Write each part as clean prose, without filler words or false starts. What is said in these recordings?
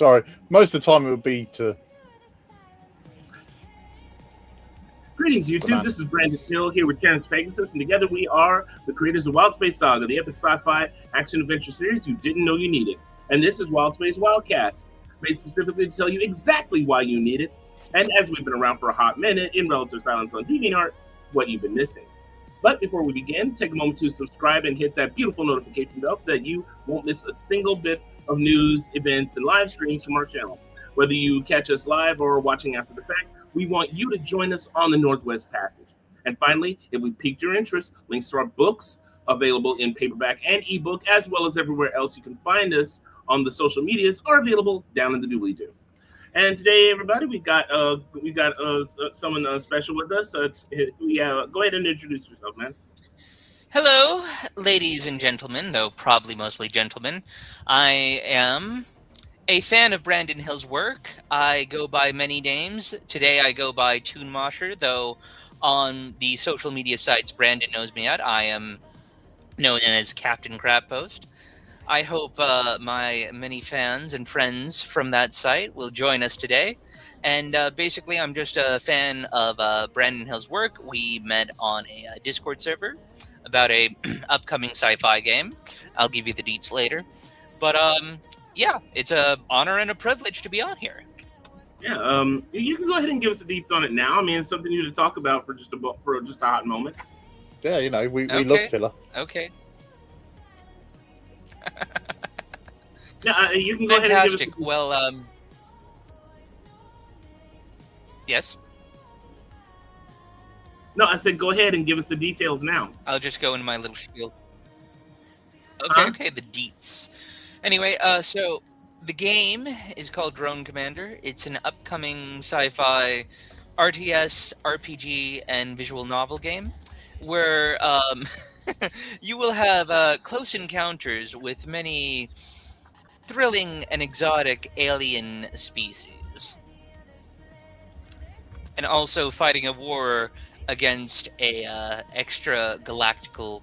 Sorry. Most of the time it would be to... Greetings, YouTube. This is Brandon Hill here with Terrence Pegasus, and together we are the creators of Wildspace Saga, the epic sci-fi action-adventure series you didn't know you needed. And this is Wildspace Wildcast, made specifically to tell you exactly why you need it, and as we've been around for a hot minute, in relative silence on DeviantArt, what you've been missing. But before we begin, take a moment to subscribe and hit that beautiful notification bell so that you won't miss a single bit of news, events, and live streams from our channel. Whether you catch us live or watching after the fact, we want you to join us on the Northwest Passage. And finally, if we piqued your interest, links to our books available in paperback and ebook, as well as everywhere else you can find us on the social medias, are available down in the doobly-doo. And today, everybody, we got someone special with us. Go ahead and introduce yourself, man. Hello, ladies and gentlemen, though probably mostly gentlemen. I am a fan of Brandon Hill's work. I go by many names. Today I go by Toonmosher, though on the social media sites Brandon knows me at, I am known as Captain Crabpost. I hope my many fans and friends from that site will join us today. And basically, I'm just a fan of Brandon Hill's work. We met on a Discord server about a upcoming sci-fi game. I'll give you the deets later. But yeah, it's an honor and a privilege to be on here. Yeah, you can go ahead and give us the deets on it now. I mean, it's something new to talk about for just a hot moment. Yeah, you know, we Okay. love filler. Okay. Yeah, you can go ahead and give us. Fantastic. Well, yes. No, I said go ahead and give us the details now. I'll just go into my little spiel. Huh? Okay, the deets. Anyway, so the game is called Drone Commander. It's an upcoming sci-fi RTS, RPG, and visual novel game where you will have close encounters with many thrilling and exotic alien species. And also fighting a war against a extra galactical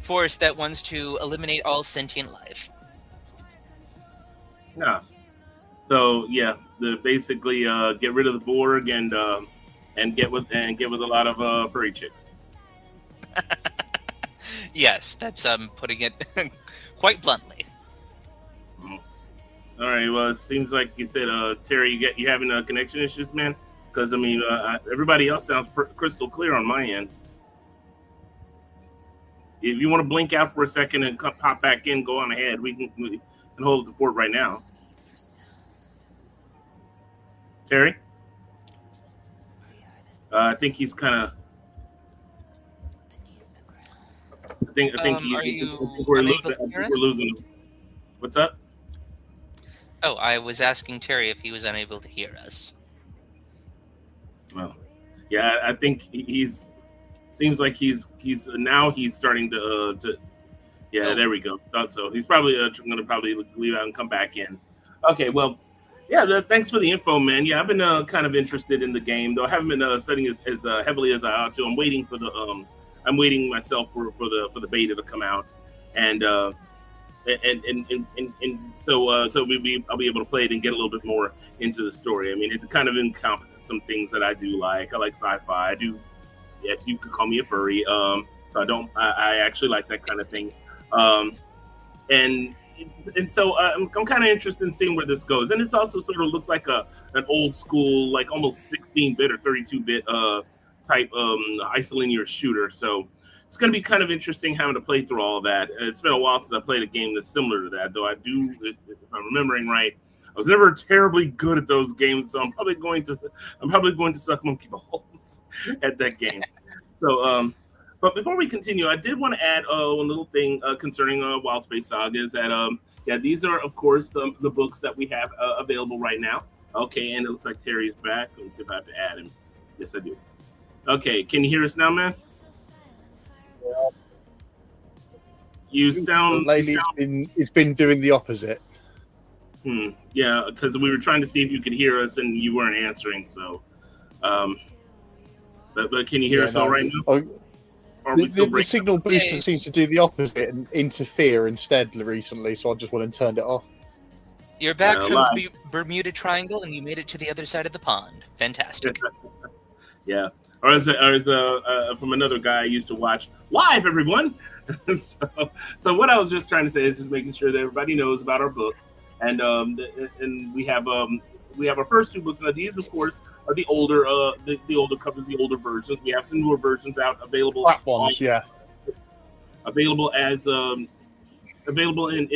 force that wants to eliminate all sentient life. Yeah. So yeah, basically get rid of the Borg and get with a lot of furry chicks. Yes, that's putting it quite bluntly. All right. Well, it seems like you said, Terry, you having connection issues, man. Because I mean, everybody else sounds crystal clear on my end. If you want to blink out for a second and pop back in, go on ahead. We can hold the fort right now. Terry, I think he's kind of. I think we're losing him. What's up? Oh, I was asking Terry if he was unable to hear us. Well, yeah, I think he's. Seems like he's starting to. Yeah, Oh. There we go. Thought so. He's probably going to leave out and come back in. Okay, well, yeah. Thanks for the info, man. Yeah, I've been kind of interested in the game, though I haven't been studying as heavily as I ought to. I'm waiting for the I'm waiting myself for the beta to come out, and so I'll be able to play it and get a little bit more into the story. I mean, it kind of encompasses some things that I do like. I like sci-fi. I do. Yes, you could call me a furry. So I actually like that kind of thing. And so I'm kind of interested in seeing where this goes. And it's also sort of looks like an old school, like almost 16-bit or 32-bit type isolinear shooter. So it's going to be kind of interesting having to play through all of that. It's been a while since I played a game that's similar to that, though I do, if I'm remembering right, I was never terribly good at those games, so I'm probably going to suck monkey balls at that game. So, but before we continue, I did want to add one little thing concerning Wildspace Saga is that these are of course the books that we have available right now. Okay, and it looks like Terry's back. Let me see if I have to add him. Yes, I do. Okay, can you hear us now, man? Yeah. You sound. Lately, it's been doing the opposite. Yeah, because we were trying to see if you could hear us and you weren't answering. So, but can you hear us all right now? The signal booster seems to do the opposite and interfere instead recently, so I just went and turned it off. You're back from live. the Bermuda Triangle, and you made it to the other side of the pond. Fantastic. Yeah. Or as from another guy I used to watch live, everyone. so what I was just trying to say is just making sure that everybody knows about our books, and we have our first two books. Now these, of course, are the older the older covers, the older versions. We have some newer versions out available. Flat ones, yeah. Available as available in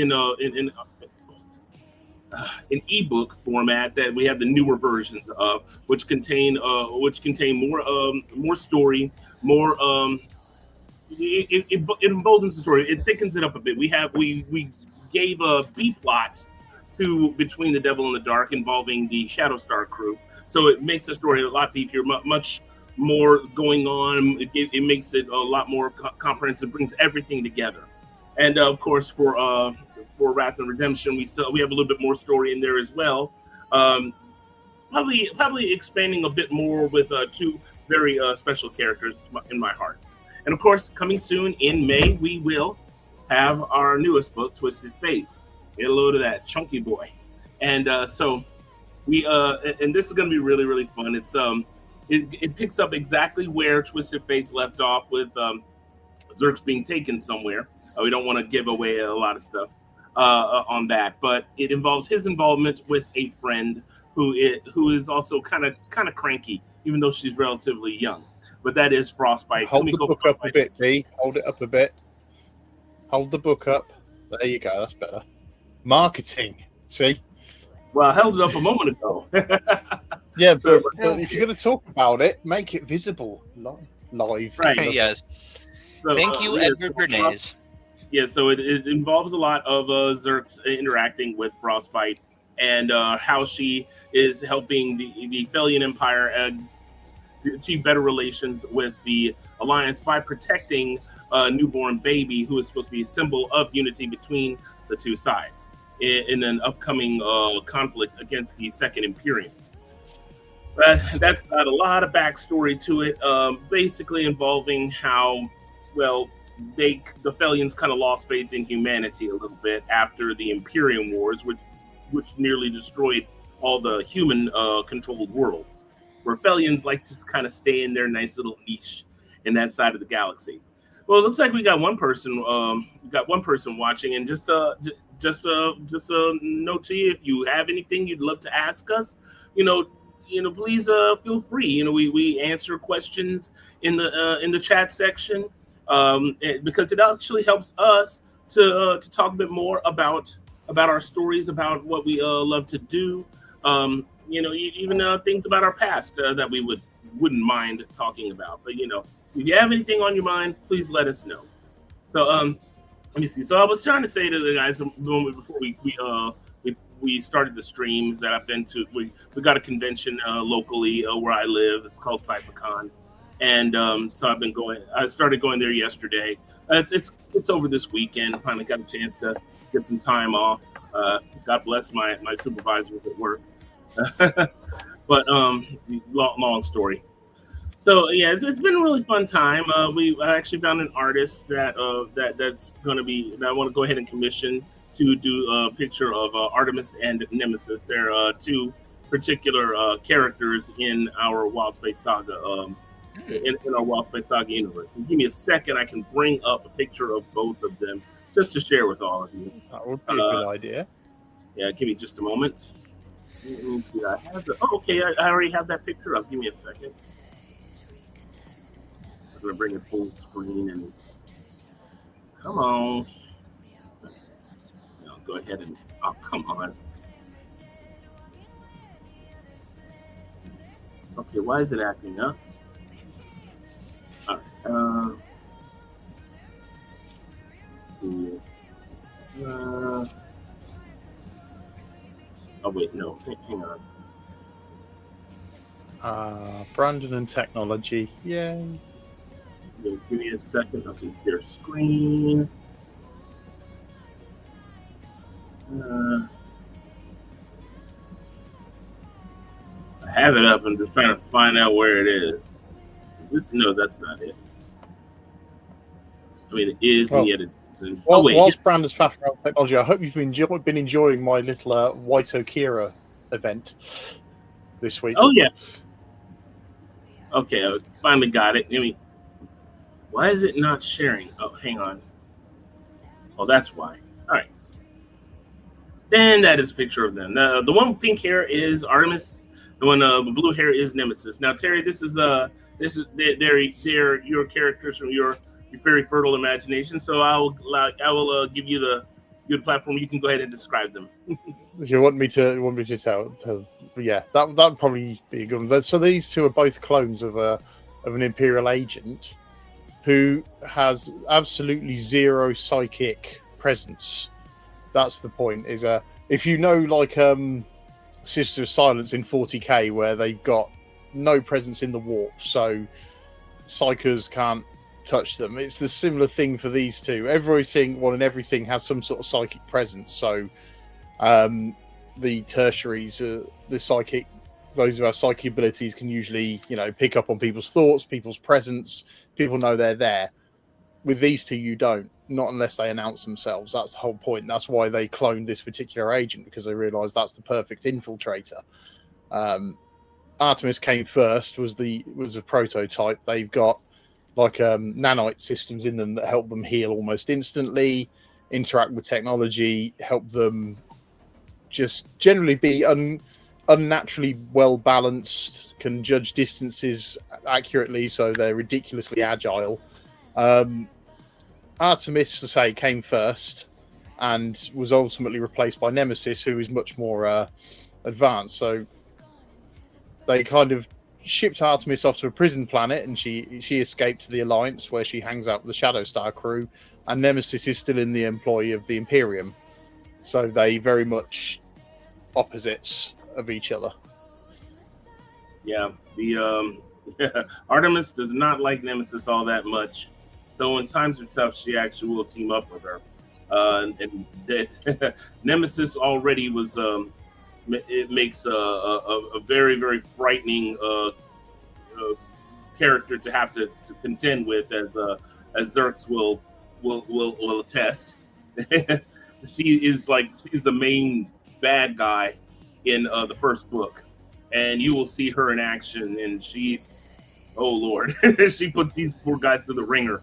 ebook format that we have the newer versions of, which contain more story, more it emboldens the story. It thickens it up a bit. We gave a B plot to Between the Devil and the Dark involving the Shadowstar crew, so it makes the story a lot beefier, much more going on. It makes it a lot more comprehensive, brings everything together. And of course, for Wrath and Redemption, we have a little bit more story in there as well. Probably expanding a bit more with two very special characters in my heart. And of course, coming soon in May, we will have our newest book, Twisted Fates. Get a load of that chunky boy. And so we and this is going to be really, really fun. It's it picks up exactly where Twisted Fate left off with Zerk's being taken somewhere. We don't want to give away a lot of stuff on that, but it involves his involvement with a friend who is also kind of cranky, even though she's relatively young. But that is Frostbite. Hold the book up a bit, D. Hold it up a bit. Hold the book up. There you go. That's better. Marketing. See? Well, I held it up a moment ago. Yeah, but if you're going to talk about it, make it visible live. Right. Yes. So, Thank you, Edward Bernays. Yeah, so it involves a lot of Zerk's interacting with Frostbite and how she is helping the Felian Empire achieve better relations with the Alliance by protecting a newborn baby who is supposed to be a symbol of unity between the two sides in an upcoming conflict against the Second Imperium. But that's not a lot of backstory to it, basically involving how, well, the Felians kind of lost faith in humanity a little bit after the Imperium Wars, which nearly destroyed all the human controlled worlds, where Felians like to kind of stay in their nice little niche in that side of the galaxy. Well, it looks like we got one person watching, and just a note to you: if you have anything you'd love to ask us, please feel free. We answer questions in the chat section. Because it actually helps us to talk a bit more about our stories, about what we love to do. Even things about our past that we wouldn't mind talking about. But if you have anything on your mind, please let us know. So let me see. So I was trying to say to the guys a moment before we started the streams that I've been to. We got a convention locally where I live. It's called Sci-fi. And so I've been going. I started going there yesterday. It's over this weekend. I finally got a chance to get some time off. God bless my supervisors at work. But long story. So yeah, it's been a really fun time. I actually found an artist that's going to be that I want to go ahead and commission to do a picture of Artemis and Nemesis. They're two particular characters in our Wild Space Saga. In our Wild Space Saga universe. So give me a second, I can bring up a picture of both of them just to share with all of you. That would be a good idea. Yeah, give me just a moment. Okay, I already have that picture up. Give me a second. I'm going to bring it full screen and come on. Go ahead and come on. Okay, why is it acting up? All right. Oh wait, no. Hang on. Brandon and technology. Yay. Yeah, give me a second. Okay, share screen. I have it up. I'm just trying to find out where it is. No, that's not it. I mean, it is, and yet it's Well, wait. whilst Brandon's faffing around with technology, I hope you've been enjoying my little Waito Kira event this week. Oh, yeah. Okay, I finally got it. Why is it not sharing? Oh, hang on. Oh, that's why. All right. Then that is a picture of them. The one with pink hair is Artemis. The one with blue hair is Nemesis. Now, Terry, they're your characters from your very fertile imagination. So I will give you the good platform. You can go ahead and describe them. If you want me to tell, yeah, that would probably be a good one. So these two are both clones of an Imperial agent who has absolutely zero psychic presence. That's the point. Is if you know, like Sister of Silence in 40k, where they've got no presence in the warp, so psychers can't touch them. It's the similar thing for these two. Everything has some sort of psychic presence. So the tertiaries, the psychic, those who have psychic abilities can usually, pick up on people's thoughts, people's presence. People know they're there. With these two, you don't. Not unless they announce themselves. That's the whole point. That's why they cloned this particular agent, because they realised that's the perfect infiltrator. Artemis came first, was a prototype. They've got like nanite systems in them that help them heal almost instantly, interact with technology, help them just generally be unnaturally well balanced, can judge distances accurately, so they're ridiculously agile. Artemis, to say, came first and was ultimately replaced by Nemesis, who is much more advanced. So they kind of shipped Artemis off to a prison planet, and she escaped to the Alliance, where she hangs out with the Shadow Star crew, and Nemesis is still in the employ of the Imperium. So they very much opposites of each other. Yeah, the Artemis does not like Nemesis all that much. Though when times are tough, she actually will team up with her. Nemesis already was. It makes a very, very frightening character to have to contend with, as Zerx will attest. She's the main bad guy in the first book, and you will see her in action, and she's, oh Lord, she puts these poor guys through the ringer.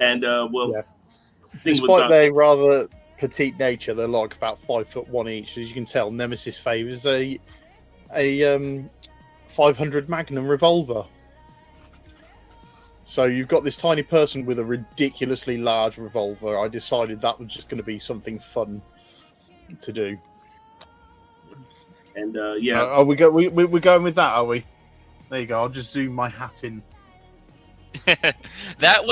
And yeah. Despite their rather petite nature, they're like about 5'1" each. As you can tell, Nemesis favors a 500 Magnum revolver. So you've got this tiny person with a ridiculously large revolver. I decided that was just going to be something fun to do. And yeah, we're going with that, are we? There you go. I'll just zoom my hat in. I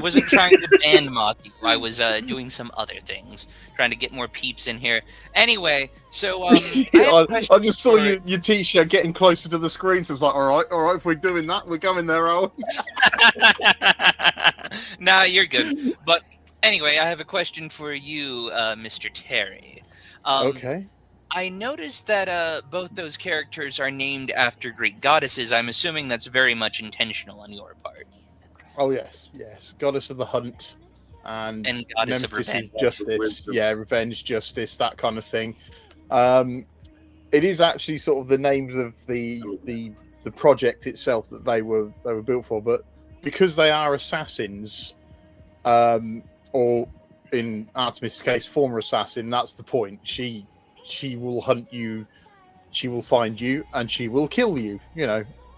wasn't trying to band mock you. I was doing some other things, trying to get more peeps in here. Anyway, so I just saw your t-shirt getting closer to the screen, so it's like, all right, if we're doing that, we're going there, are we? Nah, you're good. But anyway, I have a question for you, Mr. Terry. Okay. I noticed that both those characters are named after Greek goddesses. I'm assuming that's very much intentional on your part. Oh yes. Goddess of the hunt and goddess Nemesis of revenge. is justice. Yeah, revenge, justice, that kind of thing. It is actually sort of the names of the project itself that they were built for, but because they are assassins, or in Artemis' case, former assassin, that's the point. She will hunt you, she will find you, and she will kill you,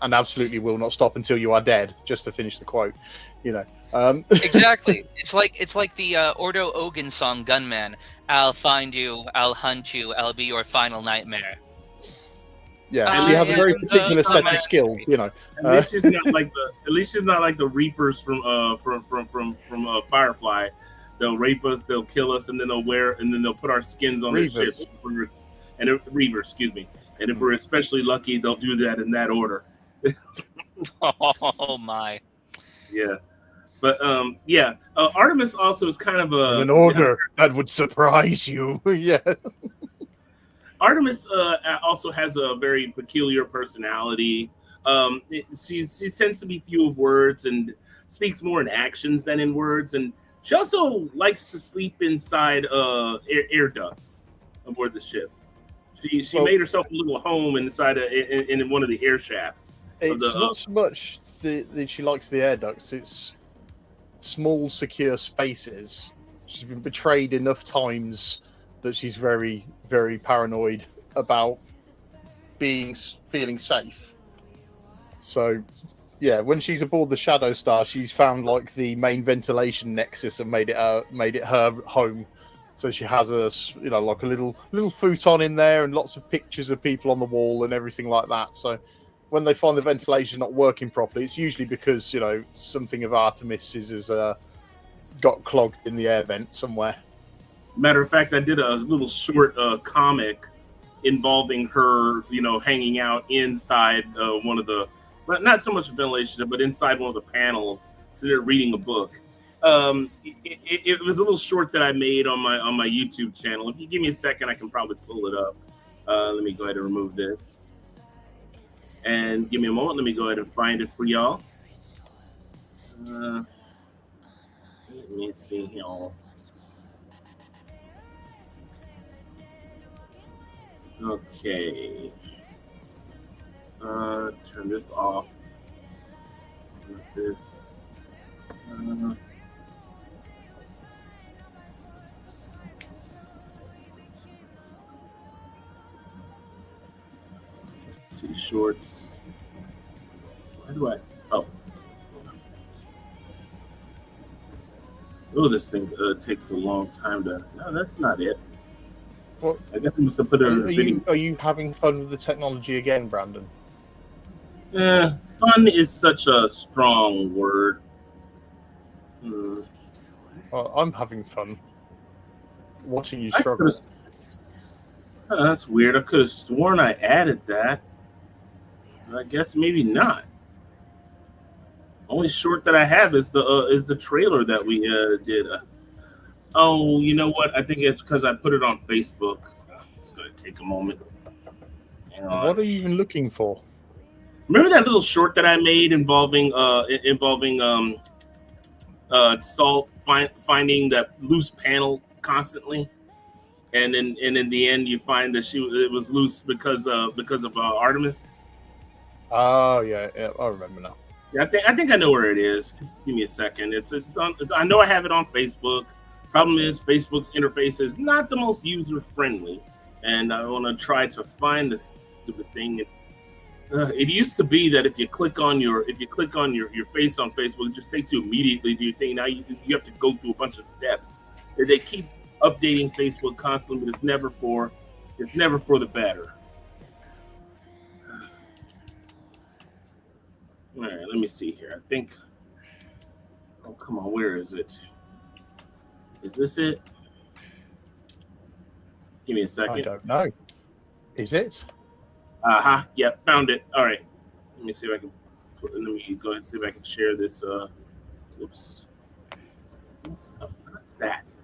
and absolutely will not stop until you are dead, just to finish the quote, Exactly. It's like the Ordo Ogun song Gunman. I'll find you, I'll hunt you, I'll be your final nightmare. Yeah, she has a very particular set of skills, At least she's not like the Reapers from Firefly. They'll rape us, they'll kill us, and then they'll put our skins on their ships. Reavers, excuse me. And if we're especially lucky, they'll do that in that order. Oh my. Yeah. But Artemis also is kind of an order that would surprise you. Yeah. Artemis also has a very peculiar personality. She tends to be few of words and speaks more in actions than in words, and she also likes to sleep inside air ducts aboard the ship. She made herself a little home inside in one of the air shafts. It's not so much that she likes the air ducts; it's small, secure spaces. She's been betrayed enough times that she's very, very paranoid about feeling safe. So, yeah, when she's aboard the Shadow Star, she's found like the main ventilation nexus and made it her home. So she has like a little futon in there and lots of pictures of people on the wall and everything like that. So when they find the ventilation not working properly, it's usually because something of Artemis's has got clogged in the air vent somewhere. Matter of fact, I did a little short comic involving her, hanging out inside one of the, not so much ventilation, but inside one of the panels, so they're reading a book. It was a little short that I made on my YouTube channel. If you give me a second, I can probably pull it up. Let me go ahead and remove this. And give me a moment. Let me go ahead and find it for y'all. Let me see here. Okay. Turn this off. This. See shorts. Why do I? Oh, this thing takes a long time to. No, that's not it. Well, I guess I must have put it in the video. Are you having fun with the technology again, Brandon? Fun is such a strong word. Well, I'm having fun watching you struggle. That's weird. I could have sworn I added that. I guess maybe not. Only short that I have is the trailer that we did. Oh, you know what? I think it's because I put it on Facebook. It's gonna take a moment. What are you even looking for? Remember that little short that I made involving Salt finding that loose panel constantly, and in the end you find that it was loose because of Artemis. Oh yeah, I remember now. Yeah, I think I know where it is. Give me a second. It's on. I know I have it on Facebook. Problem is, Facebook's interface is not the most user friendly, and I want to try to find this stupid thing. It used to be that if you click on your face on Facebook, it just takes you immediately to your thing. Now you have to go through a bunch of steps. They keep updating Facebook constantly, but it's never for the better. All right, let me see here. I think. Oh, come on, where is it? Is this it? Give me a second. I don't know. Is it? Yep, yeah, found it. All right. Let me see if I can. Let me go ahead and see if I can share this. Oops. Not that.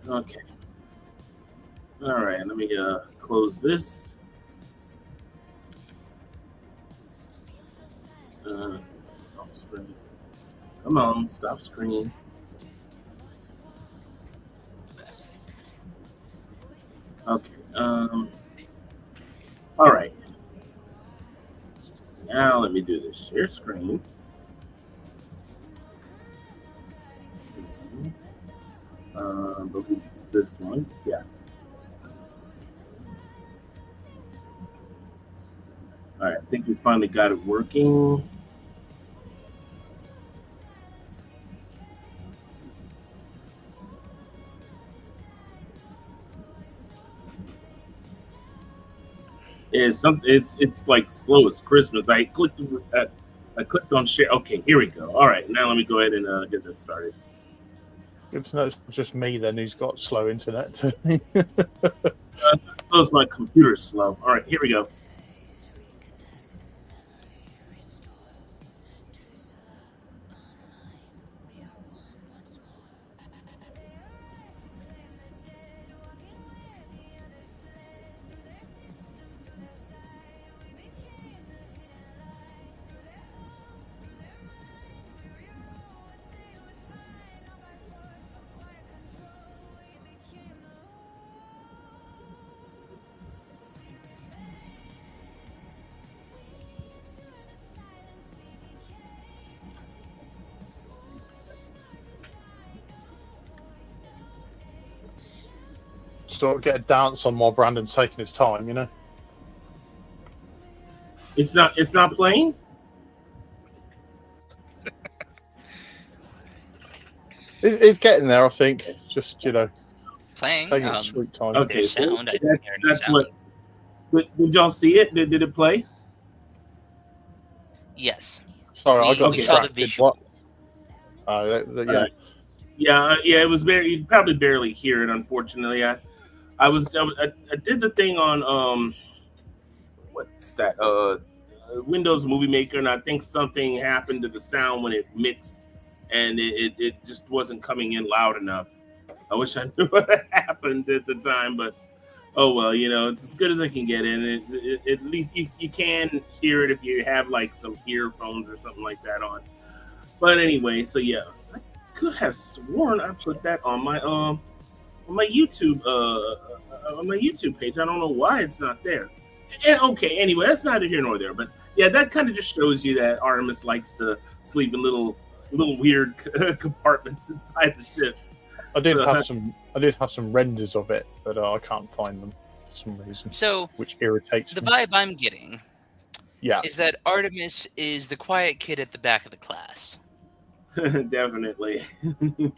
Okay. All right. Let me close this. Stop screen. Come on, stop screen. Okay. All right. Now let me do this. Share screen. Believe it's this one. Yeah. All right. I think we finally got it working. It's like slow as Christmas. I clicked on share. Okay, here we go. All right, now let me go ahead and get that started. Good to know it's just me then who's got slow internet. Suppose my computer's slow. All right, here we go. sort of get a dance on while Brandon's taking his time, you know. It's not playing. It's getting there, I think. Just Playing. taking its sweet time. Okay, There's so sound. I didn't hear any that's sound. what. Did y'all see it? Did it play? Yes. Sorry, I We got saw the distracted. visual. What? Yeah. Alright. Yeah. It was very. You probably barely hear it. Unfortunately, I did the thing on what's that? Windows Movie Maker, and I think something happened to the sound when it mixed, and it just wasn't coming in loud enough. I wish I knew what happened at the time, but oh well, it's as good as I can get in. At least you can hear it if you have like some earphones or something like that on. But anyway, so yeah, I could have sworn I put that on my YouTube page. I don't know why it's not there. And, okay, anyway, that's neither here nor there. But yeah, that kind of just shows you that Artemis likes to sleep in little weird compartments inside the ships. I did have some renders of it, but I can't find them for some reason. So which irritates the me. vibe I'm getting is that Artemis is the quiet kid at the back of the class. Definitely.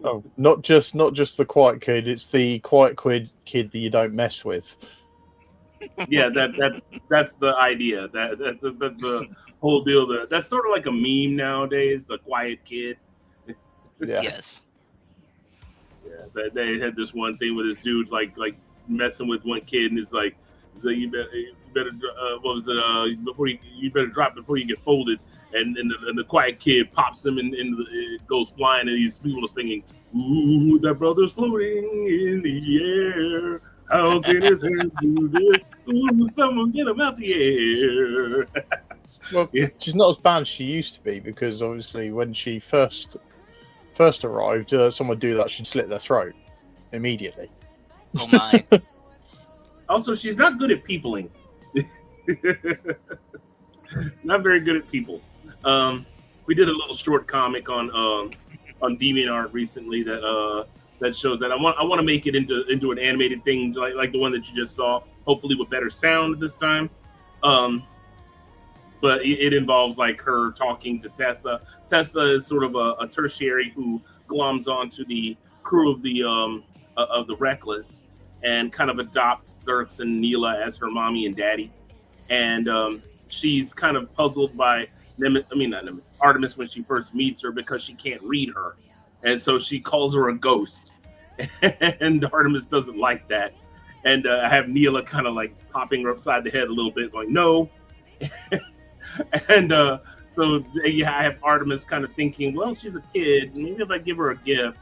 Oh, not just the quiet kid. It's the quiet kid that you don't mess with. Yeah, that's the idea. That's the whole deal. That's sort of like a meme nowadays. The quiet kid. Yeah. Yes. Yeah, they had this one thing with this dude like messing with one kid, and it's like you better what was it? Before you better drop before you get folded. And the quiet kid pops him, and it goes flying, and these people are singing, "Ooh, that brother's floating in the air. How can his hands do this? Ooh, someone get him out the air." Well, Yeah. She's not as bad as she used to be, because obviously when she first arrived, someone would do that, she'd slit their throat immediately. Oh my. Also, she's not good at peopling. Not very good at people. We did a little short comic on DeviantArt recently that shows that I want to make it into an animated thing like the one that you just saw, hopefully with better sound this time. But it involves like her talking to Tessa. Tessa is sort of a tertiary who gloms onto the crew of the Reckless and kind of adopts Zerx and Neela as her mommy and daddy. And she's kind of puzzled by Artemis when she first meets her, because she can't read her. And so she calls her a ghost. And Artemis doesn't like that. And I have Neela kind of like popping her upside the head a little bit, going, no. And so yeah, I have Artemis kind of thinking, well, she's a kid. Maybe if I give her a gift.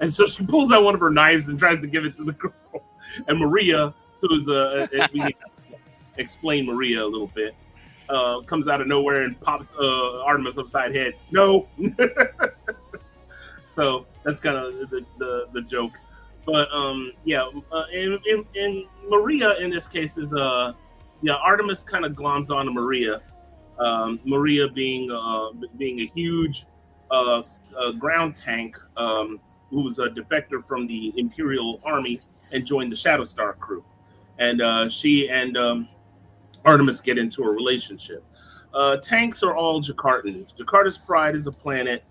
And so she pulls out one of her knives and tries to give it to the girl. And Maria, who's we explain Maria a little bit, comes out of nowhere and pops Artemis upside head. No. So that's kind of the joke. But yeah, and Maria in this case is Artemis kind of gloms onto Maria. Maria being a huge ground tank who was a defector from the Imperial Army and joined the Shadowstar crew. And she and Artemis get into a relationship. Tanks are all Jakartans. Jakarta's Pride is a planet.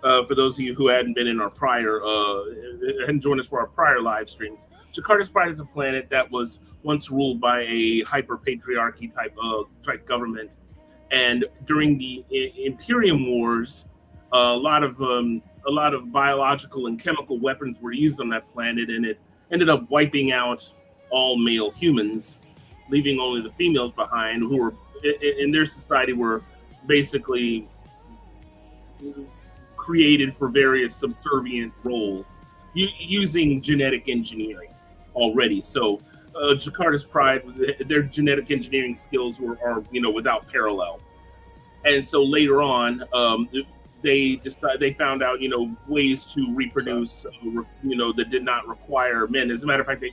For those of you who hadn't been in our hadn't joined us for our prior live streams, Jakarta's Pride is a planet that was once ruled by a hyper-patriarchy type government. And during the Imperium Wars, a lot of biological and chemical weapons were used on that planet, and it ended up wiping out all male humans, leaving only the females behind, who were in their society were basically created for various subservient roles using genetic engineering already. So Jakarta's Pride, their genetic engineering skills are without parallel. And so later on, they found out ways to reproduce that did not require men. As a matter of fact,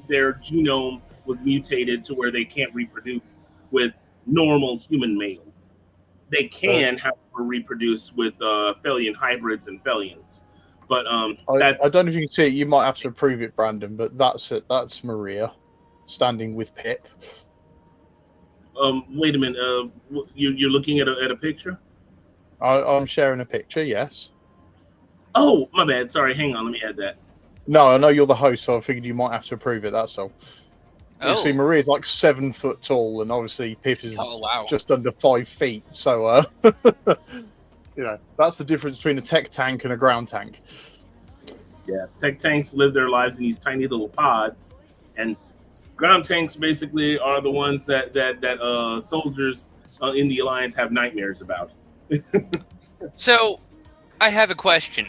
their genome was mutated to where they can't reproduce with normal human males. They can, however, reproduce with Felian hybrids and Felians. But I that's don't know if you can see it. You might have to approve it, Brandon. But that's it. That's Maria standing with Pip. wait a minute. You're looking at a picture? I'm sharing a picture. Yes. Oh, my bad. Sorry. Hang on. Let me add that. No, I know you're the host, so I figured you might have to approve it. That's all. You see, Oh, Maria's like 7 foot tall, and obviously Pip is oh wow. just under 5 feet. So, that's the difference between a tech tank and a ground tank. Yeah, tech tanks live their lives in these tiny little pods, and ground tanks basically are the ones that soldiers in the Alliance have nightmares about. So, I have a question.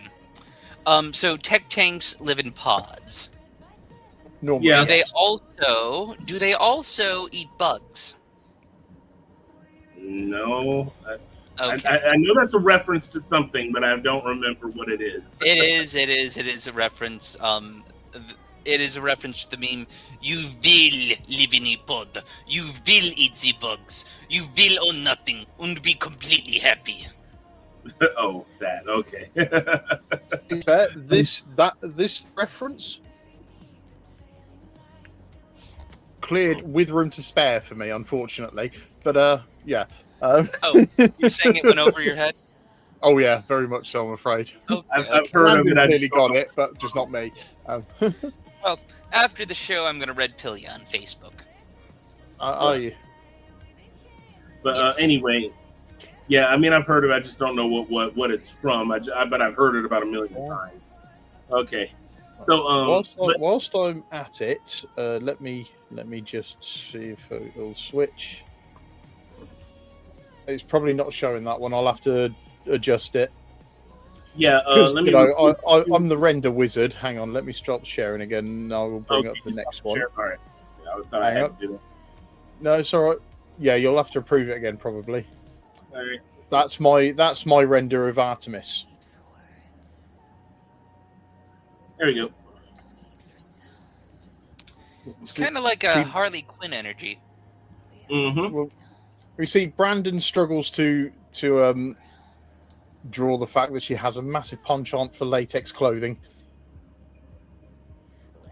So tech tanks live in pods. Normally, Yeah. Do they also eat bugs? No, Okay. I know that's a reference to something, but I don't remember what it is. It is a reference. It is a reference to the meme. You will live in a pod. You will eat the bugs. You will own nothing and be completely happy. Oh, that okay. in fair, this reference cleared with room to spare for me, unfortunately. But yeah. Oh, you're saying it went over your head? Oh yeah, very much so. I'm afraid. Okay, I've heard of Brandon it. I clearly just don't got know. it, but just not me. Well, after the show, I'm gonna red pill you on Facebook. Are you? But Yes. anyway, yeah. I mean, I've heard of it. I just don't know what it's from. But I've heard it about a million times. Okay. So Whilst I'm at it, let me just see if it'll switch. It's probably not showing that one. I'll have to adjust it. yeah. Because Let me. I'm the render wizard. Hang on, let me stop sharing again. And I will bring up the next one. All right. Yeah, I thought I had to do that. No, it's all right. Yeah, you'll have to approve it again, probably. All right. That's my render of Artemis. There we go. It's kind of like a Harley Quinn energy. Mm-hmm. Well, we see Brandon struggles to draw the fact that she has a massive penchant for latex clothing.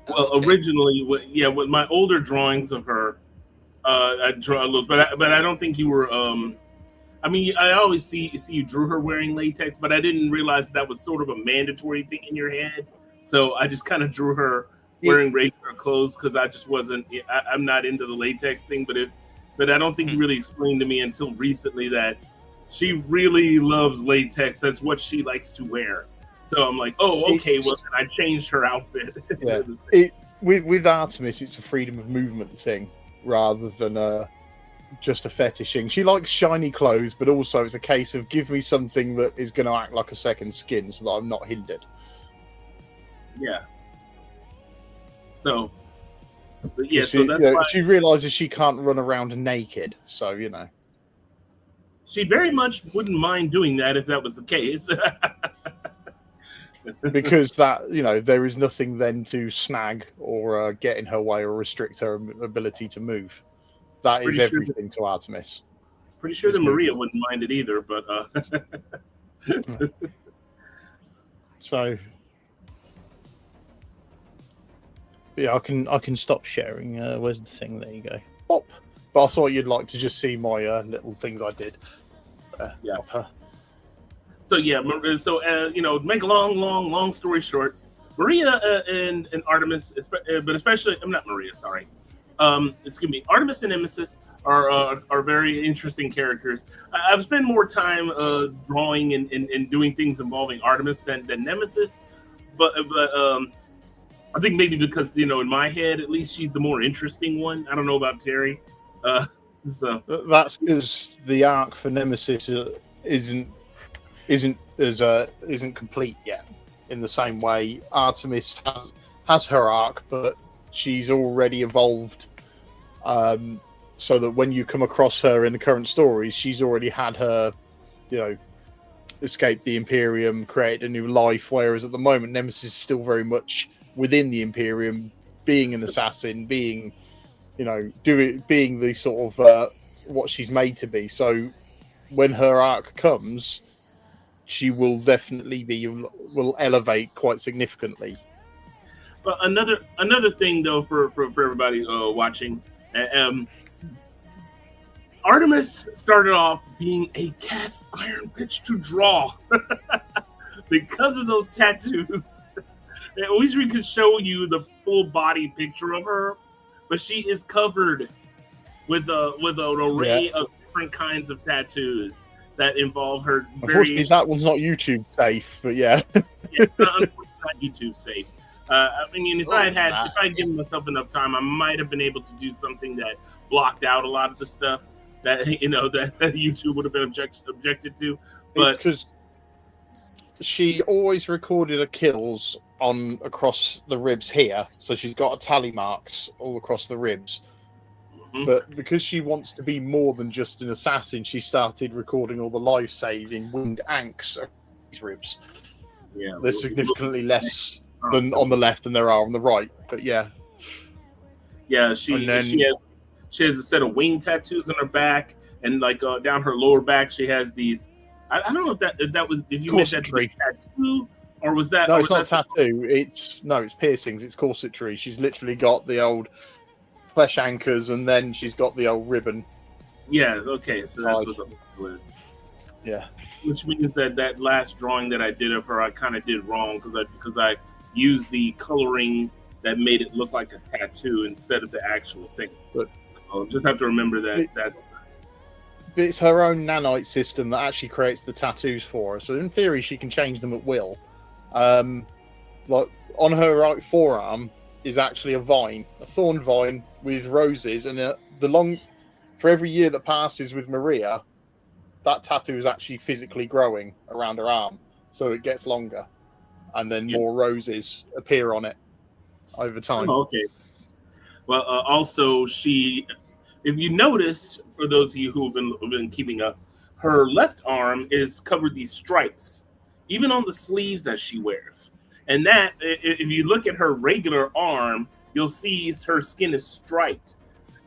Well, Okay. originally, with my older drawings of her, I draw a little, but I don't think you were. I mean, I always see you drew her wearing latex, but I didn't realize that was sort of a mandatory thing in your head. So I just kind of drew her wearing regular clothes because I just wasn't. I'm not into the latex thing, but I don't think you really explained to me until recently that she really loves latex. That's what she likes to wear. So I'm like, oh, okay. Well, then I changed her outfit. Yeah. With Artemis, it's a freedom of movement thing rather than just a fetishing. She likes shiny clothes, but also it's a case of give me something that is going to act like a second skin so that I'm not hindered. Yeah. So, but yeah. So that's why she realizes she can't run around naked. So she very much wouldn't mind doing that if that was the case. because that there is nothing then to snag or get in her way or restrict her ability to move. That is everything to Artemis. Pretty sure that Maria wouldn't mind it either, but so yeah, I can stop sharing. Where's the thing? There you go. Pop. But I thought you'd like to just see my little things I did. Yeah. So yeah, make a long story short, Maria and Artemis, but especially I'm not Maria, sorry. Excuse me, Artemis and Nemesis are very interesting characters. I've spent more time drawing and doing things involving Artemis than Nemesis, but I think maybe because in my head at least she's the more interesting one. I don't know about Terry. So that's because the arc for Nemesis isn't complete yet. In the same way, Artemis has her arc, but she's already evolved, so that when you come across her in the current stories, she's already had her, escaped the Imperium, created a new life. Whereas at the moment, Nemesis is still very much within the Imperium, being an assassin, being the sort of what she's made to be. So when her arc comes, she will definitely will elevate quite significantly. But another thing though for everybody watching, Artemis started off being a cast iron bitch to draw because of those tattoos. I wish we could show you the full body picture of her, but she is covered with an array of different kinds of tattoos that involve her. Unfortunately, that one's not YouTube safe, but yeah. It's not YouTube safe. I mean, if I had given myself enough time, I might have been able to do something that blocked out a lot of the stuff that that YouTube would have been objected to. But because she always recorded her kills across the ribs here, so she's got tally marks all across the ribs. Mm-hmm. But because she wants to be more than just an assassin, she started recording all the live saves in winged anks across these ribs. Yeah, there's significantly less than on the left than there are on the right. But yeah, she has a set of wing tattoos on her back, and like down her lower back, she has these. I don't know if you meant that to be tattoo. Or was that? No, it's not tattoo. It's piercings. It's corsetry. She's literally got the old flesh anchors, and then she's got the old ribbon. Yeah. Okay. So that's what the is. Yeah. Which means that last drawing that I did of her, I kind of did wrong because I used the coloring that made it look like a tattoo instead of the actual thing. But I'll just have to remember that's. It's her own nanite system that actually creates the tattoos for her. So in theory, she can change them at will. Like on her right forearm is actually a thorn vine with roses, and for every year that passes with Maria, that tattoo is actually physically growing around her arm, so it gets longer, and then more roses appear on it over time. Oh, okay. Well, also if you notice, for those of you who have been keeping up, her left arm is covered these stripes, even on the sleeves that she wears. And that, if you look at her regular arm, you'll see her skin is striped.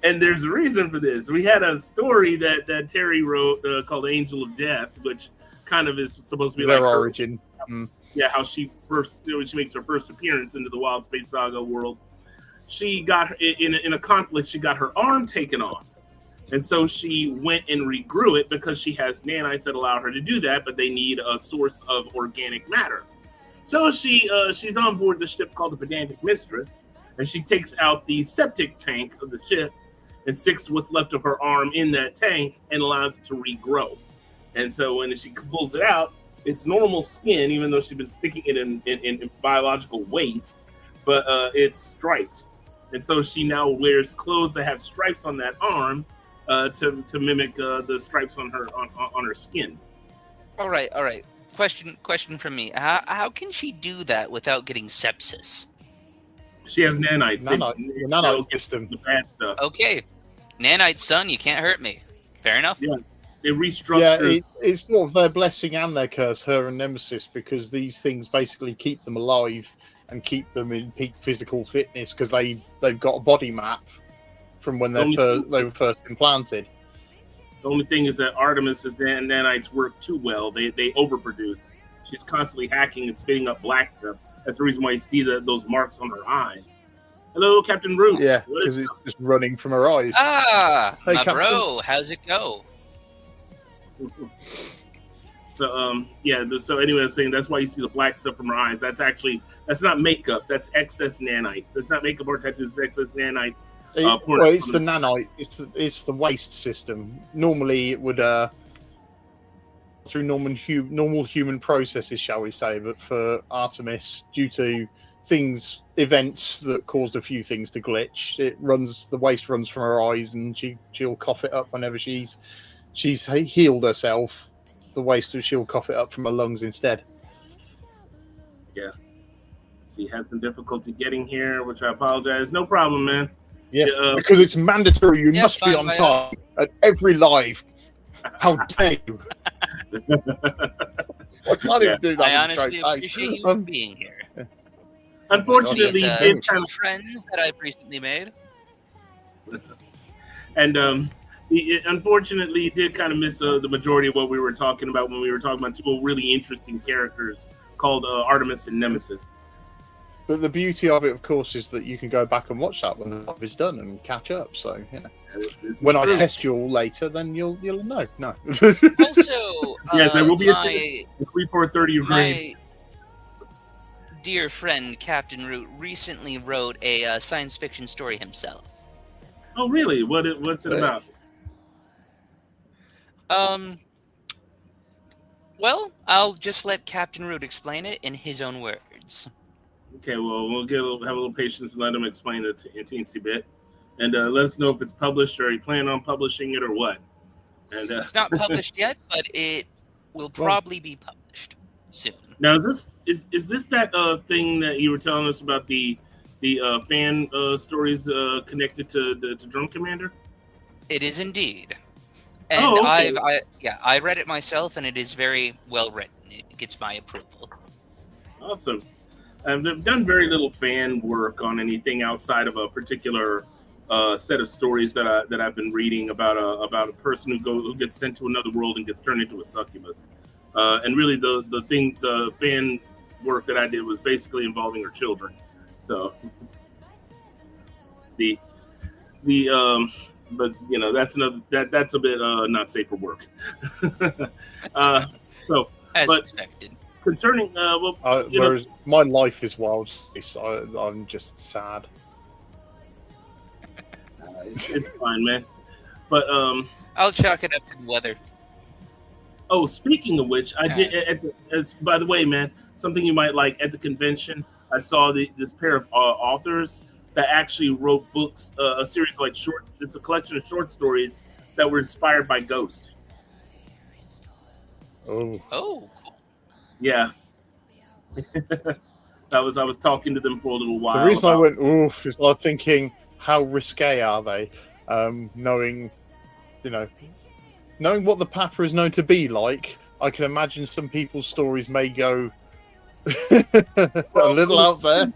And there's a reason for this. We had a story that Terry wrote called Angel of Death, which kind of is supposed to be their like origin. Yeah, how she makes her first appearance into the Wild Space Saga world. She got, in a conflict, she got her arm taken off. And so she went and regrew it because she has nanites that allow her to do that, but they need a source of organic matter. So she's on board the ship called the Pedantic Mistress, and she takes out the septic tank of the ship and sticks what's left of her arm in that tank and allows it to regrow. And so when she pulls it out, it's normal skin, even though she's been sticking it in biological waste, but it's striped. And so she now wears clothes that have stripes on that arm to mimic the stripes on her skin. All right. Question from me. How can she do that without getting sepsis? She has nanites. Nanite system. The bad stuff. Okay. Nanites, son, you can't hurt me. Fair enough? Yeah. They restructure. Yeah, it's sort of their blessing and their curse, her and Nemesis, because these things basically keep them alive and keep them in peak physical fitness because they've got a body map from when they were first implanted. The only thing is that Artemis's nanites work too well. They overproduce. She's constantly hacking and spitting up black stuff. That's the reason why you see those marks on her eyes. Hello, Captain Roots. Yeah, because it's just running from her eyes. Ah, hey, my Captain. bro, how's it go? So so anyway, I was saying that's why you see the black stuff from her eyes. That's not makeup. That's excess nanites. It's not makeup or tattoos. It's excess nanites. It's the nanite. It's the waste system. Normally, it would through normal human processes, shall we say? But for Artemis, due to events that caused a few things to glitch, the waste runs from her eyes, and she'll cough it up whenever she's healed herself. The waste, she'll cough it up from her lungs instead. Yeah. She had some difficulty getting here, which I apologize. No problem, man. Yes, because it's mandatory. You must be on time at every live. How dare you? I can't even do that. I honestly appreciate you being here. Unfortunately, you did kind of friends that I've recently made. And Unfortunately, he did kind of miss the majority of what we were talking about when we were talking about two really interesting characters called Artemis and Nemesis. But the beauty of it, of course, is that you can go back and watch that when the job is done and catch up. So, yeah. When I test you all later, then you'll know. No. Also, yes, there will be a 3-4-30 of my dear friend Captain Root recently wrote a science fiction story himself. Oh, really? What's it about? Well, I'll just let Captain Root explain it in his own words. Okay, well, we'll have a little patience and let him explain it in a teensy bit. And let us know if it's published or you plan on publishing it or what. And it's not published yet, but it will probably be published soon. Now, is this that thing that you were telling us about the fan stories connected to Drone Commander? It is indeed. And okay. I read it myself, and it is very well written. It gets my approval. Awesome. They've done very little fan work on anything outside of a particular set of stories that I've been reading about a person who gets sent to another world and gets turned into a succubus. And really, the fan work that I did was basically involving her children. So but that's a bit not safe for work. As expected. Concerning, whereas my life is wild, so I'm just sad. It's fine, man. But I'll chalk it up to the weather. Oh, speaking of which, I did. By the way, man, something you might like at the convention. I saw this pair of authors that actually wrote books, a series of short. It's a collection of short stories that were inspired by Ghost. Oh, cool. Yeah. I was talking to them for a little while. The reason I went oof is I'm thinking, how risque are they? Knowing what the Papa is known to be like, I can imagine some people's stories may go a little out there.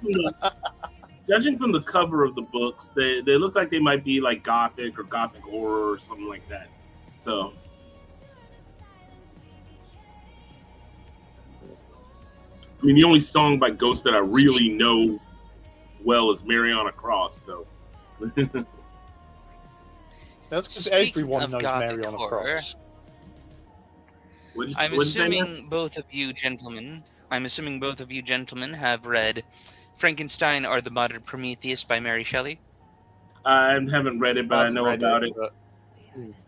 Judging from the cover of the books, they look like they might be like gothic or gothic horror or something like that. So. I mean, the only song by Ghost that I really know well is Mariana Cross. So that's because everyone knows Mariana Cross. I'm assuming both of you gentlemen have read Frankenstein or the Modern Prometheus by Mary Shelley. I haven't read it, but I know about it.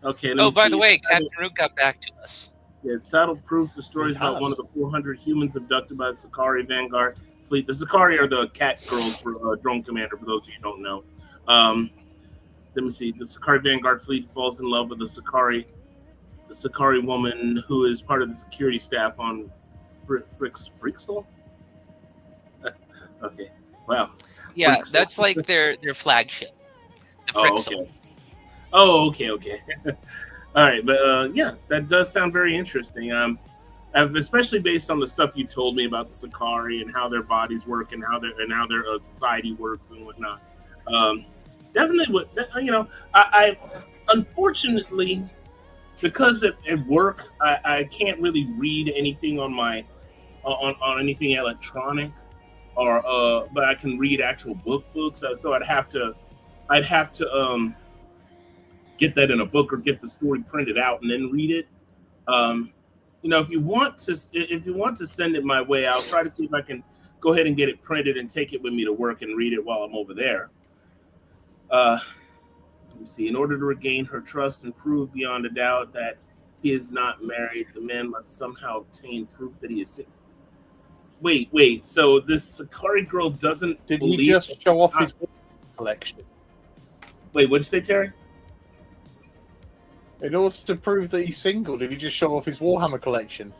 Okay. By the way, Captain Root got back to us. Yeah, it's titled Proof. The story is about one of the 400 humans abducted by the Sakari Vanguard fleet. The Sakari are the cat girls for Drone Commander, for those of you who don't know. Let me see. The Sakari Vanguard fleet falls in love with the Sakari woman who is part of the security staff on Freaksville? Okay. Wow. Yeah, that's like their flagship. The Freaksville. Okay. All right, but yeah, that does sound very interesting. Especially based on the stuff you told me about the Sakari and how their bodies work and how their society works and whatnot. Definitely would. I unfortunately, because at work, I can't really read anything on my on anything electronic, but I can read actual books. So I'd have to get that in a book or get the story printed out and then read it. If you want to send it my way, I'll try to see if I can go ahead and get it printed and take it with me to work and read it while I'm over there. Let me see. In order to regain her trust and prove beyond a doubt that he is not married, the man must somehow obtain proof that he is single. Wait. So this Sakari girl doesn't. Did he just show off his collection? Wait, what'd you say, Terry? In order to prove that he's single, did he just show off his Warhammer collection?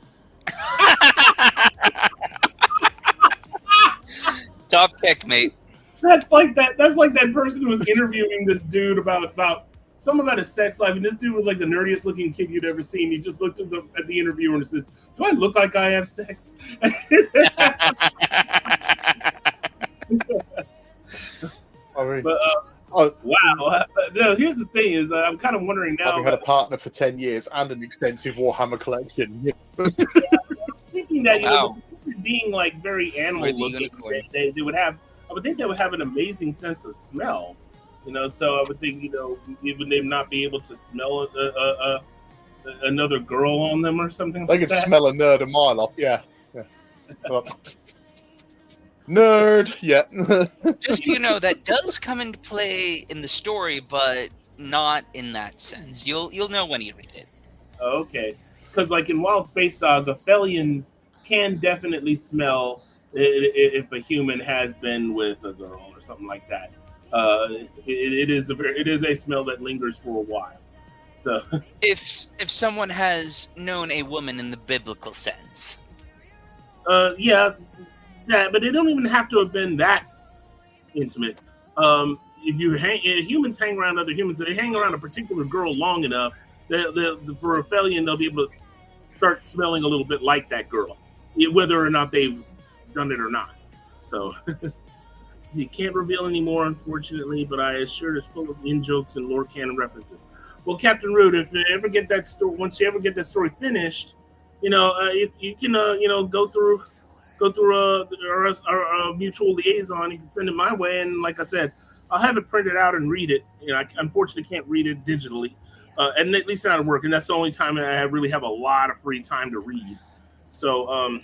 Top pick, mate. That's like that person who was interviewing this dude about his sex life, and this dude was like the nerdiest looking kid you'd ever seen. He just looked at the interviewer and says, "Do I look like I have sex?" Oh, Wow. No, here's the thing: is I'm kind of wondering now. having had a partner for 10 years and an extensive Warhammer collection. Thinking that Wow. being like very animal We're the looking, unicorn. they would have. I would think they would have an amazing sense of smell. So I would think would they not be able to smell another girl on them or something? They like could that? smell a nerd a mile off, yeah. Well, nerd, yeah. Just so you know, that does come into play in the story, but not in that sense. You'll know when you read it. Okay, because like in Wild Space Saga, Felians can definitely smell if a human has been with a girl or something like that. It is a smell that lingers for a while. So If someone has known a woman in the biblical sense. yeah, but they don't even have to have been that intimate. If humans hang around other humans, if they hang around a particular girl long enough, for a Felian, they'll be able to start smelling a little bit like that girl, whether or not they've done it or not. So you can't reveal anymore, unfortunately, but I assure it's full of in jokes and lore canon references. Well, Captain Root, if you ever get that story, once you ever get that story finished, you can go through our mutual liaison. You can send it my way, and like I said, I'll have it printed out and read it. I unfortunately can't read it digitally, and at least not at work. And that's the only time I really have a lot of free time to read. So,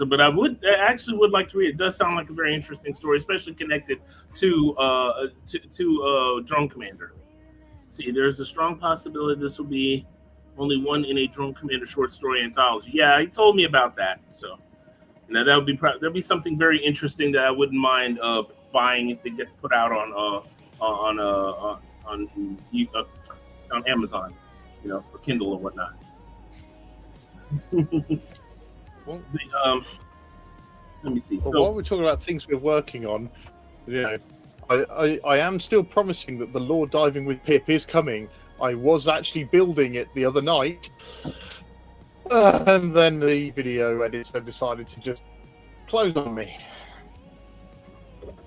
but I actually would like to read it. It does sound like a very interesting story, especially connected to Drone Commander. See, there's a strong possibility this will be only one in a Drone Commander short story anthology. Yeah, he told me about that. So, that'd be something very interesting that I wouldn't mind buying if it gets put out on Amazon, for Kindle or whatnot. Well, let me see. Well, So while we're talking about things we're working on, I am still promising that the lore diving with Pip is coming. I was actually building it the other night, and then the video editor decided to just close on me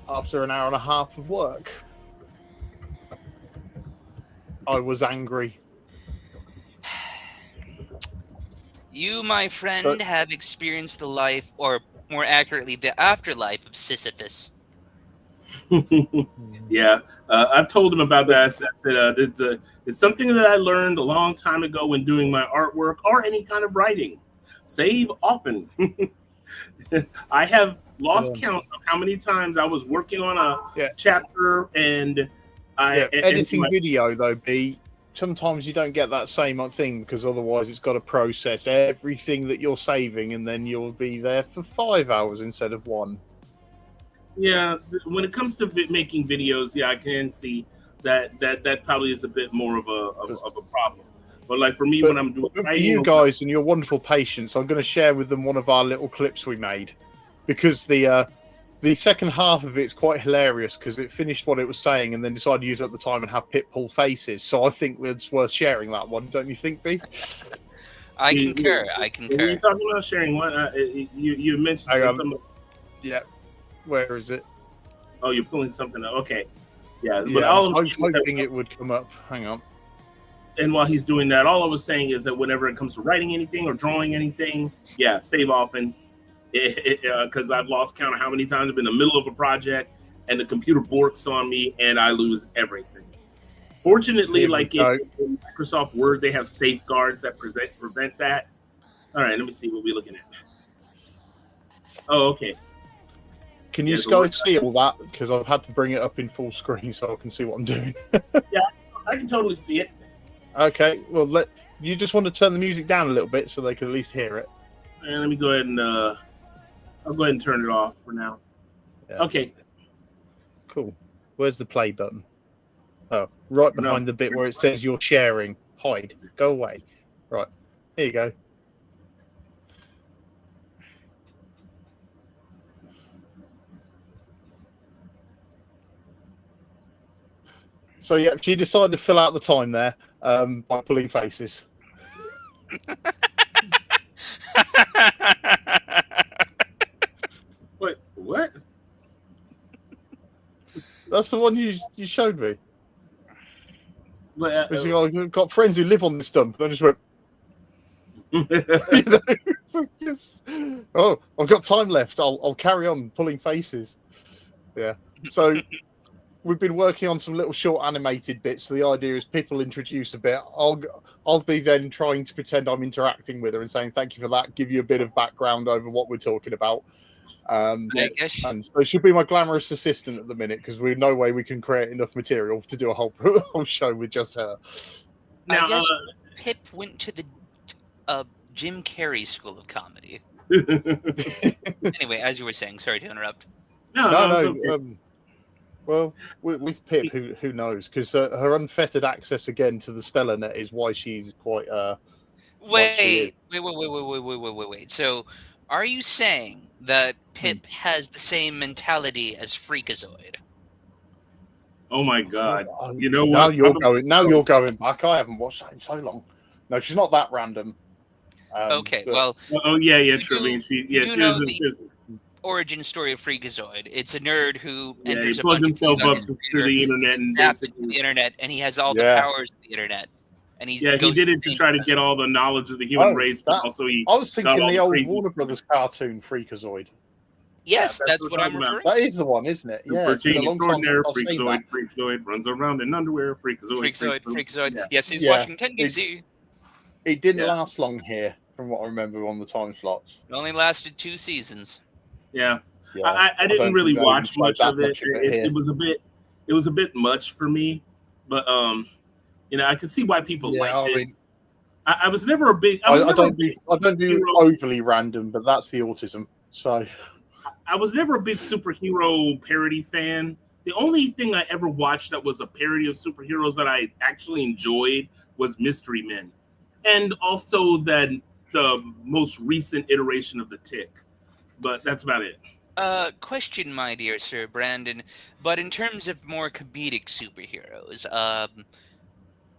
after an hour and a half of work. I was angry. You, my friend, But- have experienced the life, or more accurately, the afterlife of Sisyphus. yeah, I've told him about that. I said it's something that I learned a long time ago when doing my artwork or any kind of writing. Save often. I have lost count of how many times I was working on a chapter and editing video though, B. Sometimes you don't get that same thing because otherwise it's got to process everything that you're saving, and then you'll be there for 5 hours instead of 1. Yeah, when it comes to making videos, I can see that probably is a bit more of a problem. But like for me, when I'm doing for you guys and your wonderful patience, I'm going to share with them one of our little clips we made, because the second half of it's quite hilarious because it finished what it was saying and then decided to use it at the time and have Pip pull faces. So I think it's worth sharing that one, don't you think, B? I concur. When you're talking about sharing one, you mentioned something. Yeah. Where is it? Oh, you're pulling something up. Okay. Yeah, but I was hoping it would come up. Hang on. And while he's doing that, all I was saying is that whenever it comes to writing anything or drawing anything, save often. Because I've lost count of how many times I've been in the middle of a project and the computer borks on me and I lose everything. Fortunately, like in Microsoft Word, they have safeguards that prevent that. All right, let me see what we're looking at. Oh, okay. Can you guys see all that? Because I've had to bring it up in full screen so I can see what I'm doing. Yeah, I can totally see it. Okay, well, you just want to turn the music down a little bit so they can at least hear it. And let me go ahead and I'll go ahead and turn it off for now. Yeah. Okay. Cool. Where's the play button? Oh, right behind the bit where it says you're sharing. Hide. Go away. Right. Here you go. So yeah, she decided to fill out the time there by pulling faces. Wait, what? That's the one you showed me. But, I've got friends who live on this dump. And I just went, you know, yes. Oh, I've got time left. I'll carry on pulling faces. Yeah. So we've been working on some little short animated bits. So the idea is Pip will introduce a bit. I'll be then trying to pretend I'm interacting with her and saying thank you for that. Give you a bit of background over what we're talking about. I guess. And so she'll be my glamorous assistant at the minute because we've no way we can create enough material to do a whole show with just her. Now, I guess Pip went to the Jim Carrey School of Comedy. Anyway, as you were saying, sorry to interrupt. No. Okay. Well, with Pip, who knows? Because her unfettered access again to the Stellar Net is why she's quite. Wait. So, are you saying that Pip has the same mentality as Freakazoid? Oh my God! You know now what? You're going back. I haven't watched that in so long. No, she's not that random. Okay, but, well. Oh yeah, true. I mean, she know the origin story of Freakazoid. It's a nerd who enters he plugs himself up through the internet and basically the internet, and he has all the powers of the internet. And he did it to try to get all the knowledge of the human race, but also I was thinking the old Warner Brothers cartoon Freakazoid. Yes, that's what I'm referring to. That is the one, isn't it? Super Gene Extraordinaire, Freakazoid runs around in underwear, Freakazoid. Yeah. Yes, he's Washington, D.C. It didn't last long here, from what I remember on the time slots. It only lasted 2 seasons. Yeah. I didn't really watch much of it. It was a bit much for me, but I could see why people liked it. I was never a big. I don't do overly random, but that's the autism. So I was never a big superhero parody fan. The only thing I ever watched that was a parody of superheroes that I actually enjoyed was Mystery Men, and also the most recent iteration of the Tick. But that's about it. Question, my dear Sir Brandon. But in terms of more comedic superheroes,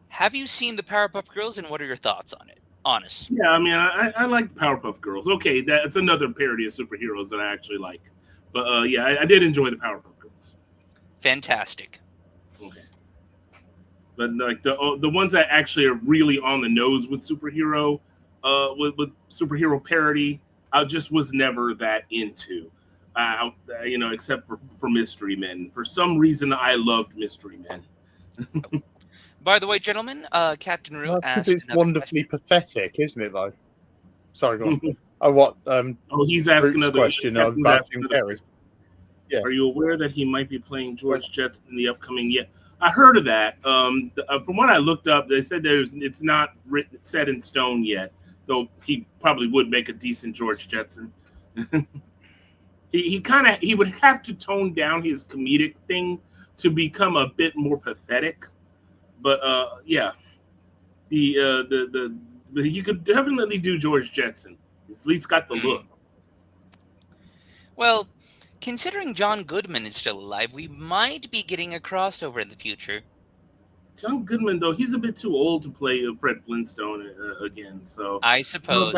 have you seen the Powerpuff Girls, and what are your thoughts on it? Honest. Yeah, I mean, I like Powerpuff Girls. Okay, that's another parody of superheroes that I actually like. But I did enjoy the Powerpuff Girls. Fantastic. Okay. But like the ones that actually are really on the nose with superhero, with superhero parody, I just was never that into. Except for Mystery Men. For some reason, I loved Mystery Men. By the way, gentlemen, Captain Root asked. Because it's wonderfully pathetic, isn't it? Though. Sorry, go on. He's asking another question about Jim Carrey. Yeah. Are you aware that he might be playing George Jetson in the upcoming year? I heard of that. From what I looked up, they said it's not set in stone yet. Though he probably would make a decent George Jetson. He would have to tone down his comedic thing to become a bit more pathetic. But he could definitely do George Jetson. At least got the look. Well, considering John Goodman is still alive, we might be getting a crossover in the future. John Goodman, though, he's a bit too old to play Fred Flintstone again. So I suppose.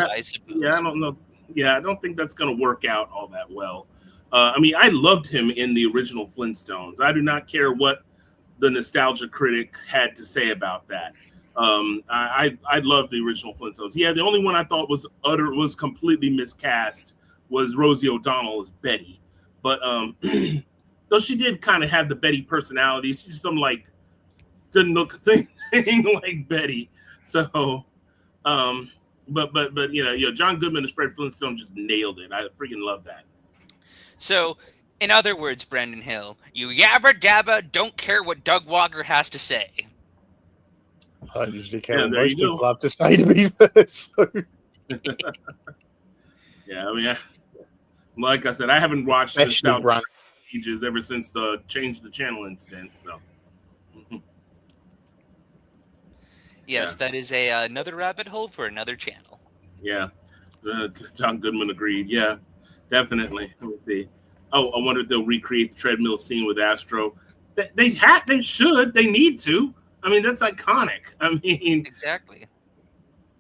Yeah, I don't know. Yeah, I don't think that's going to work out all that well. I mean, I loved him in the original Flintstones. I do not care what the nostalgia critic had to say about that. I loved the original Flintstones. Yeah, the only one I thought was completely miscast was Rosie O'Donnell as Betty. But though she did kind of have the Betty personality, she's didn't look a thing like Betty. So, but John Goodman as Fred Flintstone just nailed it. I freaking love that. So, in other words, Brandon Hill, you yabba dabba don't care what Doug Walker has to say. I usually care what most people have to say to me. So. Yeah, I mean, like I said, I haven't watched nostalgia ages ever since the change the channel incident. So. Yes, that is another rabbit hole for another channel. Yeah, John Goodman agreed. Yeah, definitely. Let me see. Oh, I wonder if they'll recreate the treadmill scene with Astro. They should. They need to. I mean, that's iconic. I mean, exactly.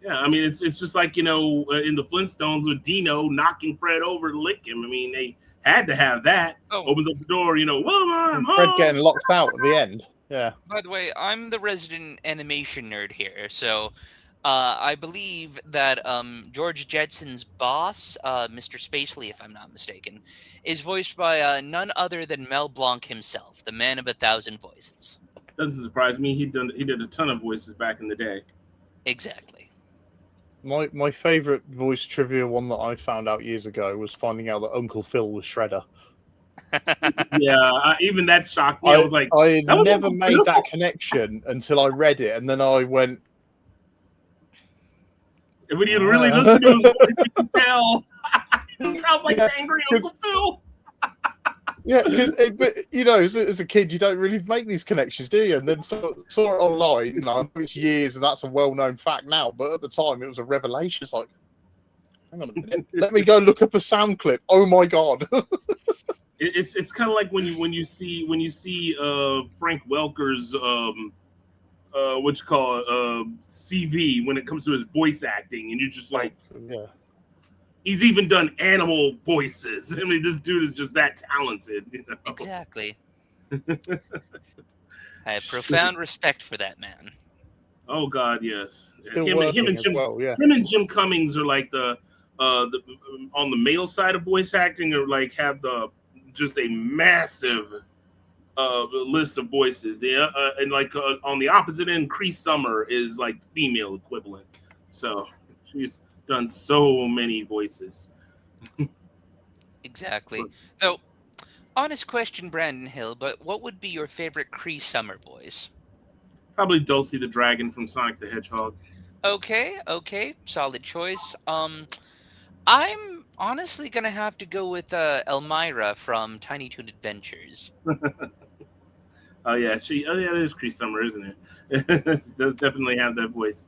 Yeah, I mean, it's just like in the Flintstones with Dino knocking Fred over to lick him. I mean, they Had to have that. Opens up the door, Wilma, Fred getting locked out at the end. Yeah. By the way, I'm the resident animation nerd here, so I believe that George Jetson's boss, Mr. Spacely, if I'm not mistaken, is voiced by none other than Mel Blanc himself, the man of 1,000 voices. Doesn't surprise me. He did a ton of voices back in the day. Exactly. My favorite voice trivia one that I found out years ago was finding out that Uncle Phil was Shredder. Yeah, even that shocked me. I was like, I never made that connection until I read it, and then I went. And when you really listen to his voice, you can tell he sounds like an angry Uncle Phil. Yeah, but as a kid, you don't really make these connections, do you? And then saw it online. It's years, and that's a well-known fact now. But at the time, it was a revelation. It's like, hang on a minute, let me go look up a sound clip. Oh my god! It's kind of like when you see Frank Welker's what you call it, CV when it comes to his voice acting, and you're just like, yeah. He's even done animal voices. I mean, this dude is just that talented. Exactly. I have profound respect for that man. Oh God, yes. Him and Jim Cummings are like the on the male side of voice acting, or like have just a massive list of voices. And like on the opposite end, Cree Summer is like female equivalent. So she's done so many voices. Exactly. So, honest question, Brandon Hill, but what would be your favorite Cree Summer voice? Probably Dulcie the Dragon from Sonic the Hedgehog. Okay, solid choice. I'm honestly gonna have to go with Elmira from Tiny Toon Adventures. Oh yeah, that is Cree Summer, isn't it? She does definitely have that voice.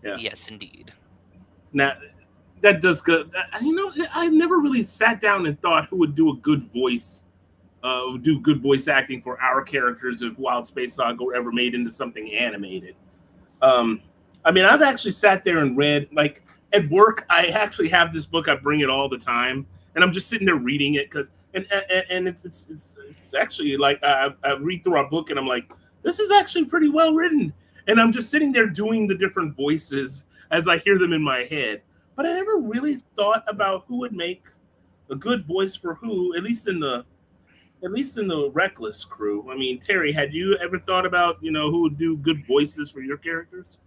Yeah. Yes, indeed. Now, that does good. I never really sat down and thought who would do a good voice, do good voice acting for our characters if Wild Space Saga were ever made into something animated. I mean, I've actually sat there and read, like, at work, I actually have this book. I bring it all the time, and I'm just sitting there reading it and it's actually like I read through our book and I'm like, this is actually pretty well written, and I'm just sitting there doing the different voices as I hear them in my head. But I never really thought about who would make a good voice for who, at least in the Reckless crew. I mean, Terry, had you ever thought about, who would do good voices for your characters?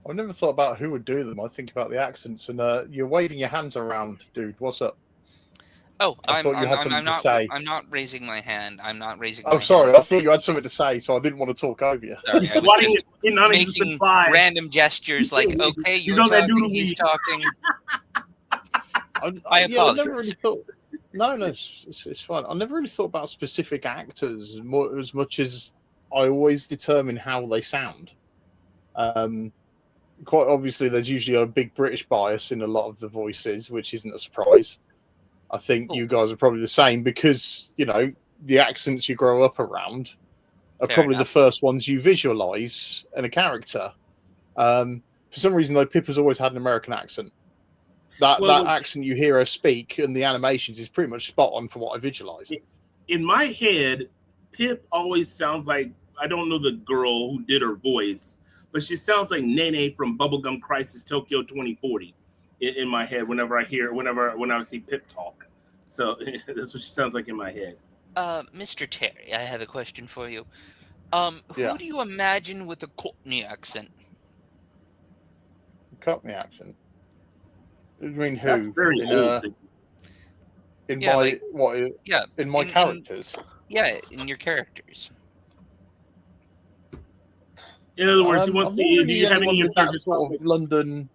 I've never thought about who would do them. I think about the accents, and you're waving your hands around, dude. What's up? Oh, I'm not raising my hand. I'm not raising. Oh, sorry. Hand. I thought you had something to say, so I didn't want to talk over you. Sorry, I was just making random gestures, like, okay, you're talking, he's talking. I apologize. I never really thought. No, it's fine. I never really thought about specific actors as much as I always determine how they sound. Quite obviously, there's usually a big British bias in a lot of the voices, which isn't a surprise. I think you guys are probably the same because, the accents you grow up around are probably the first ones you visualize in a character. For some reason, though, Pippa's always had an American accent. That accent you hear her speak and the animations is pretty much spot on for what I visualized. In my head, Pip always sounds like, I don't know the girl who did her voice, but she sounds like Nene from Bubblegum Crisis Tokyo 2040 in my head whenever I see Pip talk. So that's what she sounds like in my head. Mr. Terry, I have a question for you. Who do you imagine with a Cockney accent? Cockney accent? I mean, who? That's very old. In my characters? In your characters. In other words, you want to see, do you have any of that sort of London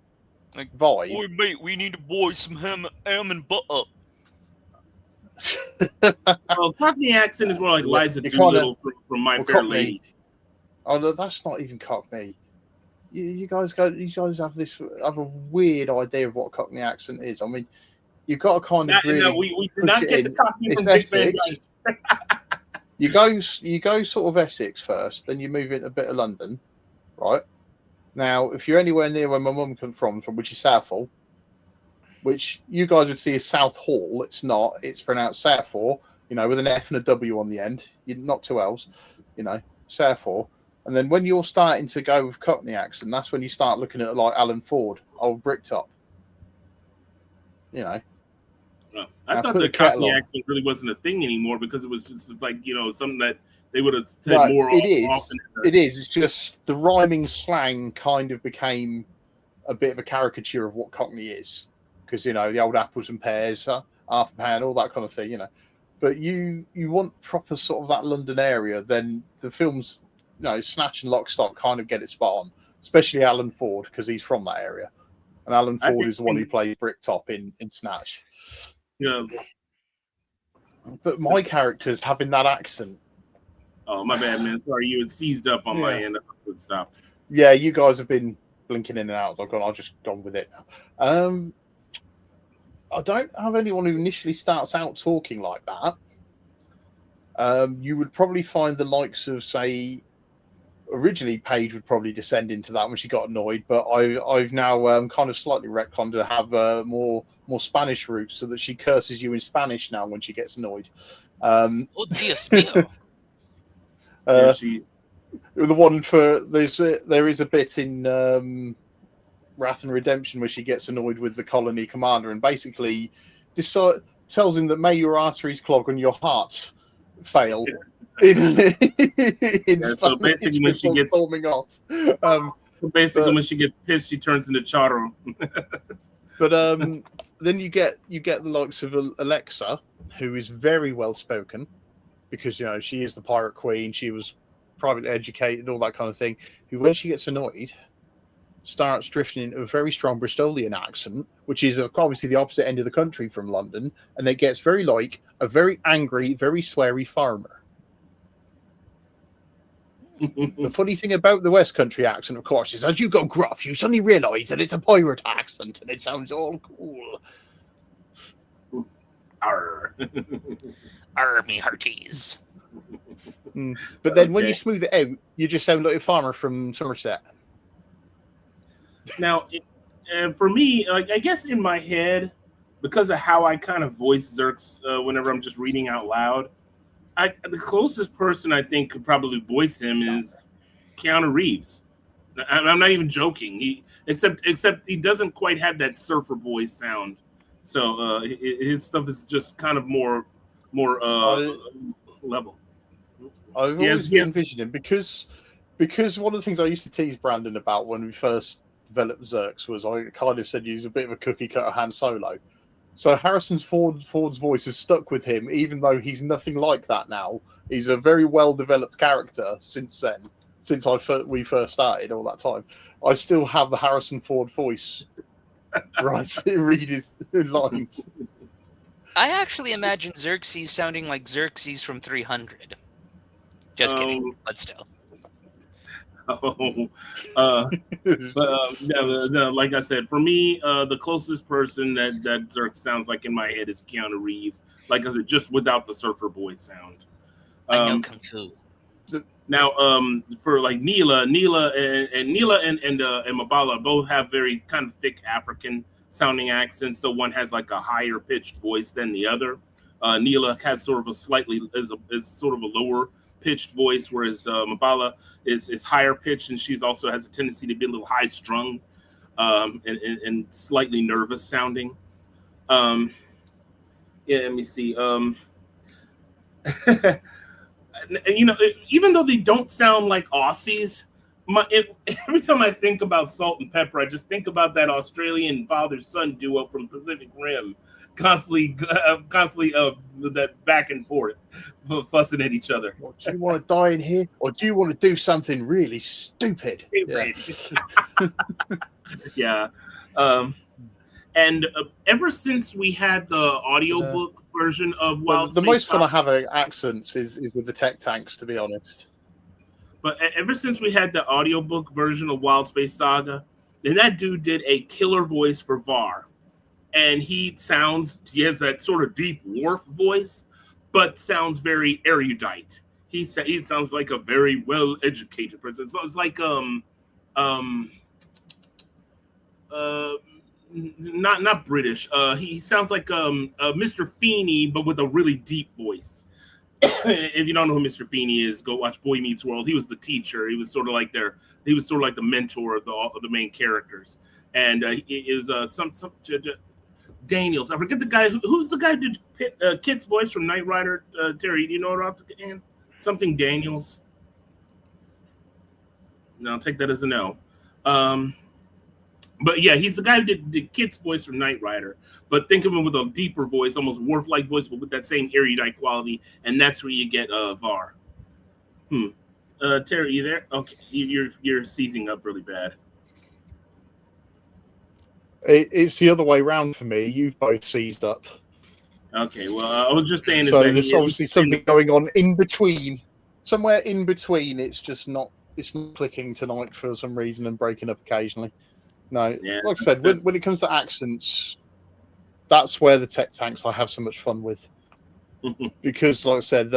vibe? Oi, mate, we need to boil some ham and butter. Well, Cockney accent is more like Liza Doolittle from My Fair Lady. Oh, no, that's not even Cockney. You guys have a weird idea of what Cockney accent is. I mean, you've got to kind of really. No, we do not get the Cockney from Dick Van Dyke. You go sort of Essex first, then you move into a bit of London, right? Now, if you're anywhere near where my mum comes from, which is Southall, which you guys would see as South Hall. It's not. It's pronounced Sairfor, with an F and a W on the end. Not two L's, Sairfor. And then when you're starting to go with Cockney accent, that's when you start looking at like Alan Ford, old Bricktop. I thought the Cockney accent really wasn't a thing anymore because it was just like, something that they would have said more often. It is. It's just the rhyming slang kind of became a bit of a caricature of what Cockney is. Because, the old apples and pears, half a pound, all that kind of thing, But you want proper sort of that London area, then the films, Snatch and Lock, Stock kind of get it spot on. Especially Alan Ford, because he's from that area. And Alan Ford is the one who plays Bricktop in Snatch. Yeah. But my character's having that accent. Oh, my bad, man. Sorry, you had seized up on my end. I would stop. Yeah, you guys have been blinking in and out. I've just gone with it now. I don't have anyone who initially starts out talking like that. You would probably find the likes of, say, originally Paige would probably descend into that when she got annoyed, but I've now kind of slightly retconned to have more Spanish roots so that she curses you in Spanish now when she gets annoyed. Oh, Dios mío. The one for there is a bit in Wrath and Redemption where she gets annoyed with the colony commander and basically tells him that may your arteries clog and your heart fail. In so basically, when she gets storming off, when she gets pissed, she turns into Charo. But then you get the likes of Alexa, who is very well spoken, because she is the pirate queen. She was privately educated, all that kind of thing. Who, when she gets annoyed, starts drifting into a very strong Bristolian accent, which is obviously the opposite end of the country from London, and it gets very like a very angry, very sweary farmer. The funny thing about the West Country accent, of course, is as you go gruff, you suddenly realise that it's a pirate accent and it sounds all cool. Arr. Arr, me hearties. But then when you smooth it out, you just sound like a farmer from Somerset. Now, for me, I guess in my head, because of how I kind of voice Zerks whenever I'm just reading out loud, the closest person I think could probably voice him is Keanu Reeves. I'm not even joking. Except he doesn't quite have that surfer boy sound. So his stuff is just kind of more level. I've always envisioned him because one of the things I used to tease Brandon about when we first developed Zerks was I kind of said he's a bit of a cookie cutter Han Solo. So Harrison Ford's voice has stuck with him, even though he's nothing like that now. He's a very well-developed character since then, since we first started all that time. I still have the Harrison Ford voice. Right, read his lines. I actually imagine Xerxes sounding like Xerxes from 300. Just kidding, but still. No, like I said, for me, the closest person that Zerk sounds like in my head is Keanu Reeves. Like I said, just without the surfer boy sound. I know Kung Fu. Now, for like Neela and Mabala both have very kind of thick African sounding accents. So one has like a higher pitched voice than the other. Neela has sort of a is sort of a lower pitched voice, whereas Mabala is higher pitched, and she's also has a tendency to be a little high strung and slightly nervous sounding. Let me see. Even though they don't sound like Aussies, every time I think about Salt and Pepper, I just think about that Australian father-son duo from Pacific Rim, constantly that back and forth, fussing at each other. Well, do you want to die in here, or do you want to do something really stupid? Yeah. And ever since we had the audiobook version of Wild Space, the most fun I have at accents is with the tech tanks, to be honest. But ever since we had the audiobook version of Wild Space Saga, then that dude did a killer voice for Var. And he has that sort of deep Worf voice, but sounds very erudite. He sounds like a very well-educated person. So it's like not British. He sounds like Mr. Feeney, but with a really deep voice. If you don't know who Mr. Feeney is, go watch Boy Meets World. He was the teacher. He was sort of like the mentor of the main characters. And it was Daniels. I forget the guy who's the guy who did Kit's voice from Knight Rider. Terry, do you know it off the hand? Something Daniels. No, I'll take that as a no. But yeah, he's the guy who did Kit's voice from Knight Rider. But think of him with a deeper voice, almost Worf-like voice, but with that same erudite quality. And that's where you get Var. Terry, you there? Okay, you're seizing up really bad. It's the other way around for me. You've both seized up. Okay, well, I was just saying. So there's obviously something going on in between. Somewhere in between, it's not clicking tonight for some reason and breaking up occasionally. No, yeah, like I said, when it comes to accents, that's where the tech tanks I have so much fun with. Because, like I said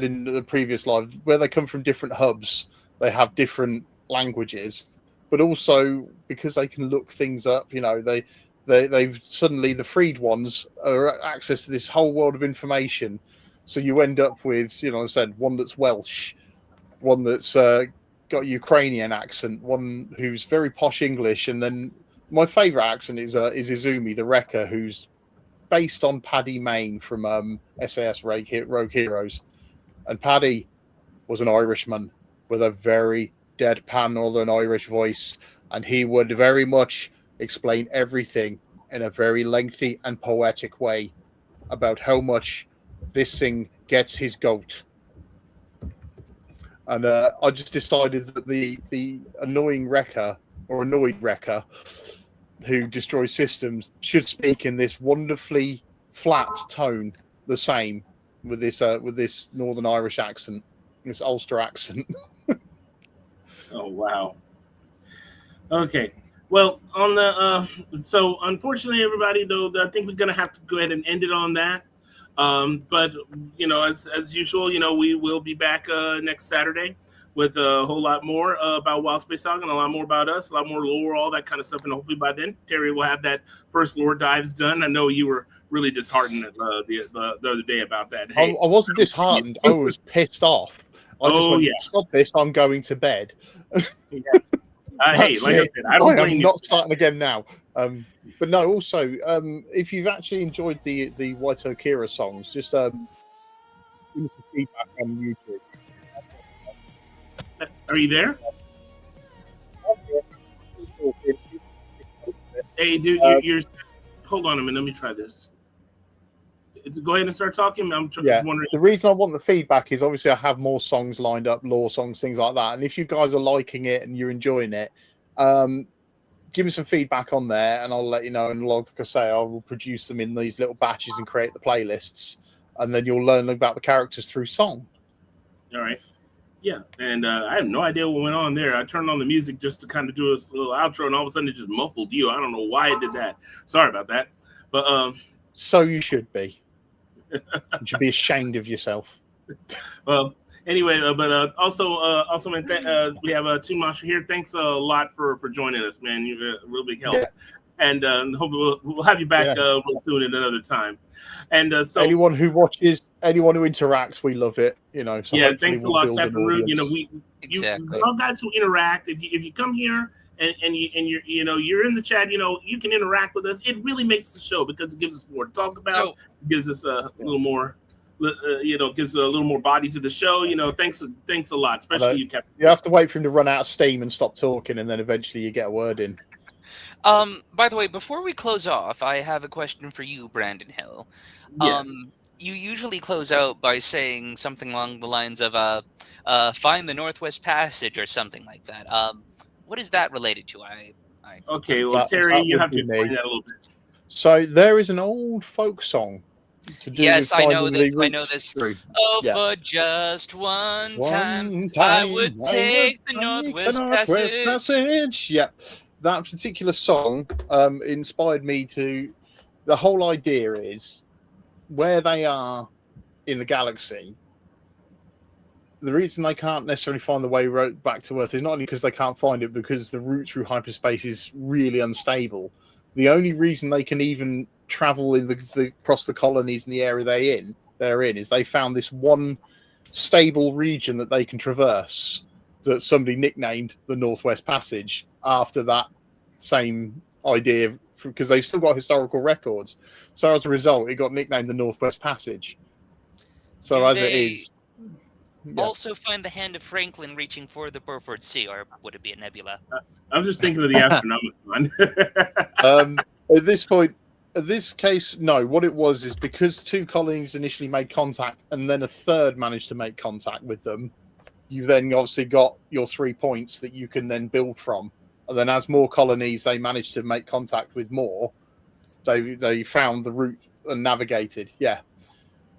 in the previous live, where they come from different hubs, they have different languages, but also because they can look things up, they've suddenly, the freed ones are access to this whole world of information. So you end up with, like I said, one that's Welsh, one that's got a Ukrainian accent, one who's very posh English, and then my favourite accent is Izumi, the Wrecker, who's based on Paddy Mayne from SAS Rogue Heroes. And Paddy was an Irishman with a very deadpan Northern Irish voice, and he would very much explain everything in a very lengthy and poetic way about how much this thing gets his goat. And I just decided that the annoying wrecker or annoyed wrecker who destroys systems should speak in this wonderfully flat tone, the same with this Northern Irish accent, this Ulster accent. Oh wow. Okay. Well, on the so unfortunately, everybody, though, I think we're gonna have to go ahead and end it on that. But as usual, we will be back next Saturday with a whole lot more about Wild Space Saga and a lot more about us, a lot more lore, all that kind of stuff. And hopefully by then, Terry will have that first lore dives done. I know you were really disheartened the other day about that. Hey, I wasn't disheartened. I was pissed off. I just went, stop this. I'm going to bed. Yeah. Hey, like I said, I don't blame you. Not starting again now. But no, also, if you've actually enjoyed the Waito Kira songs, just give me some feedback on YouTube. Are you there? Hey, dude, you're. Hold on a minute. Let me try this. Go ahead and start talking. I'm just wondering. The reason I want the feedback is obviously I have more songs lined up, lore songs, things like that. And if you guys are liking it and you're enjoying it, give me some feedback on there and I'll let you know. And like I say, I will produce them in these little batches and create the playlists. And then you'll learn about the characters through song. All right. Yeah. And I have no idea what went on there. I turned on the music just to kind of do a little outro and all of a sudden it just muffled you. I don't know why it did that. Sorry about that. But so you should be. You should be ashamed of yourself. Well, anyway, but also, man, we have Tumasha here. Thanks a lot for joining us, man. You're a real big help. Yeah. And hope we'll have you back real soon at another time. And so anyone who watches, anyone who interacts, we love it. So thanks a lot, Captain Rude. All guys who interact. If you come here and you're in the chat, you can interact with us. It really makes the show because it gives us more to talk about. It gives us a little more. Gives a little more body to the show. Thanks a lot, especially you, Captain. You have to wait for him to run out of steam and stop talking, and then eventually you get a word in. By the way, before we close off, I have a question for you, Brandon Hill. Yes. You usually close out by saying something along the lines of find the Northwest Passage or something like that. What is that related to? Okay, well, Terry, you have to explain that a little bit. So there is an old folk song. Yes, I know this. Oh, yeah. For just one time, I would take the Northwest Passage. Yeah, that particular song inspired me to. The whole idea is where they are in the galaxy. The reason they can't necessarily find the way back to Earth is not only because they can't find it, because the route through hyperspace is really unstable. The only reason they can even travel in across the colonies in the area they're in is they found this one stable region that they can traverse that somebody nicknamed the Northwest Passage after that same idea, because they've still got historical records. So as a result, it got nicknamed the Northwest Passage. So as it is. Yeah. Also find the hand of Franklin reaching for the Burford Sea, or would it be a nebula? I'm just thinking of the astronomical one. At this point, in this case, no. What it was is because 2 colonies initially made contact and then a third managed to make contact with them, you then obviously got your 3 points that you can then build from. And then as more colonies they managed to make contact with more, they found the route and navigated. Yeah.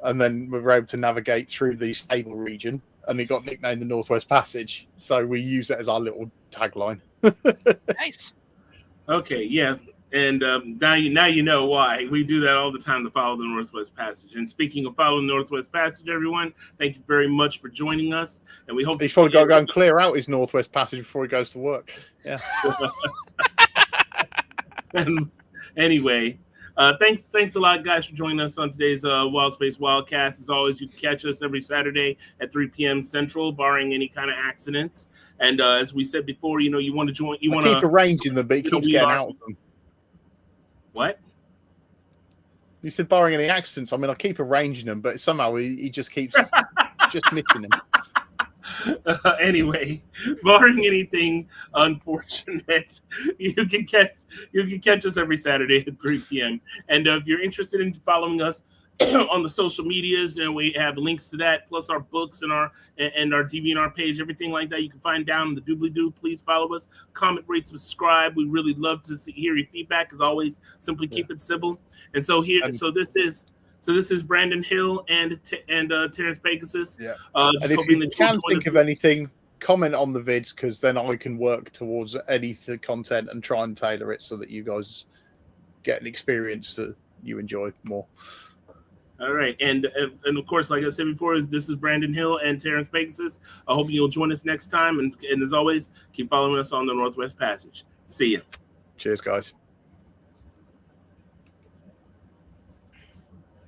And then we were able to navigate through the stable region, and it got nicknamed the Northwest Passage. So we use it as our little tagline. Nice. Okay, yeah. And now you know why. We do that all the time to follow the Northwest Passage. And speaking of following the Northwest Passage, everyone, thank you very much for joining us. And we hope he's probably got to go and clear out his Northwest Passage before he goes to work. Yeah. And anyway, thanks a lot, guys, for joining us on today's Wild Space Wildcast. As always, you can catch us every Saturday at 3 p.m. Central, barring any kind of accidents. And as we said before, you want to join. You want to keep arranging them, but he keeps getting out of them. What? You said barring any accidents. I mean, I keep arranging them, but somehow he just keeps just missing them. Anyway, barring anything unfortunate, you can catch us every Saturday at 3 p.m. And if you're interested in following us on the social medias, then we have links to that, plus our books and our DeviantArt page, everything like that. You can find down in the doobly-doo. Please follow us, comment, rate, subscribe. We really love to hear your feedback. As always, simply keep it civil. And so this is Brandon Hill and Terrence Pegasus. Yeah. And if you can think of anything, comment on the vids, because then I can work towards any content and try and tailor it so that you guys get an experience that you enjoy more. All right, and of course, like I said before, this is Brandon Hill and Terrence Pegasus. I hope you'll join us next time, and as always, keep following us on the Northwest Passage. See ya. Cheers, guys.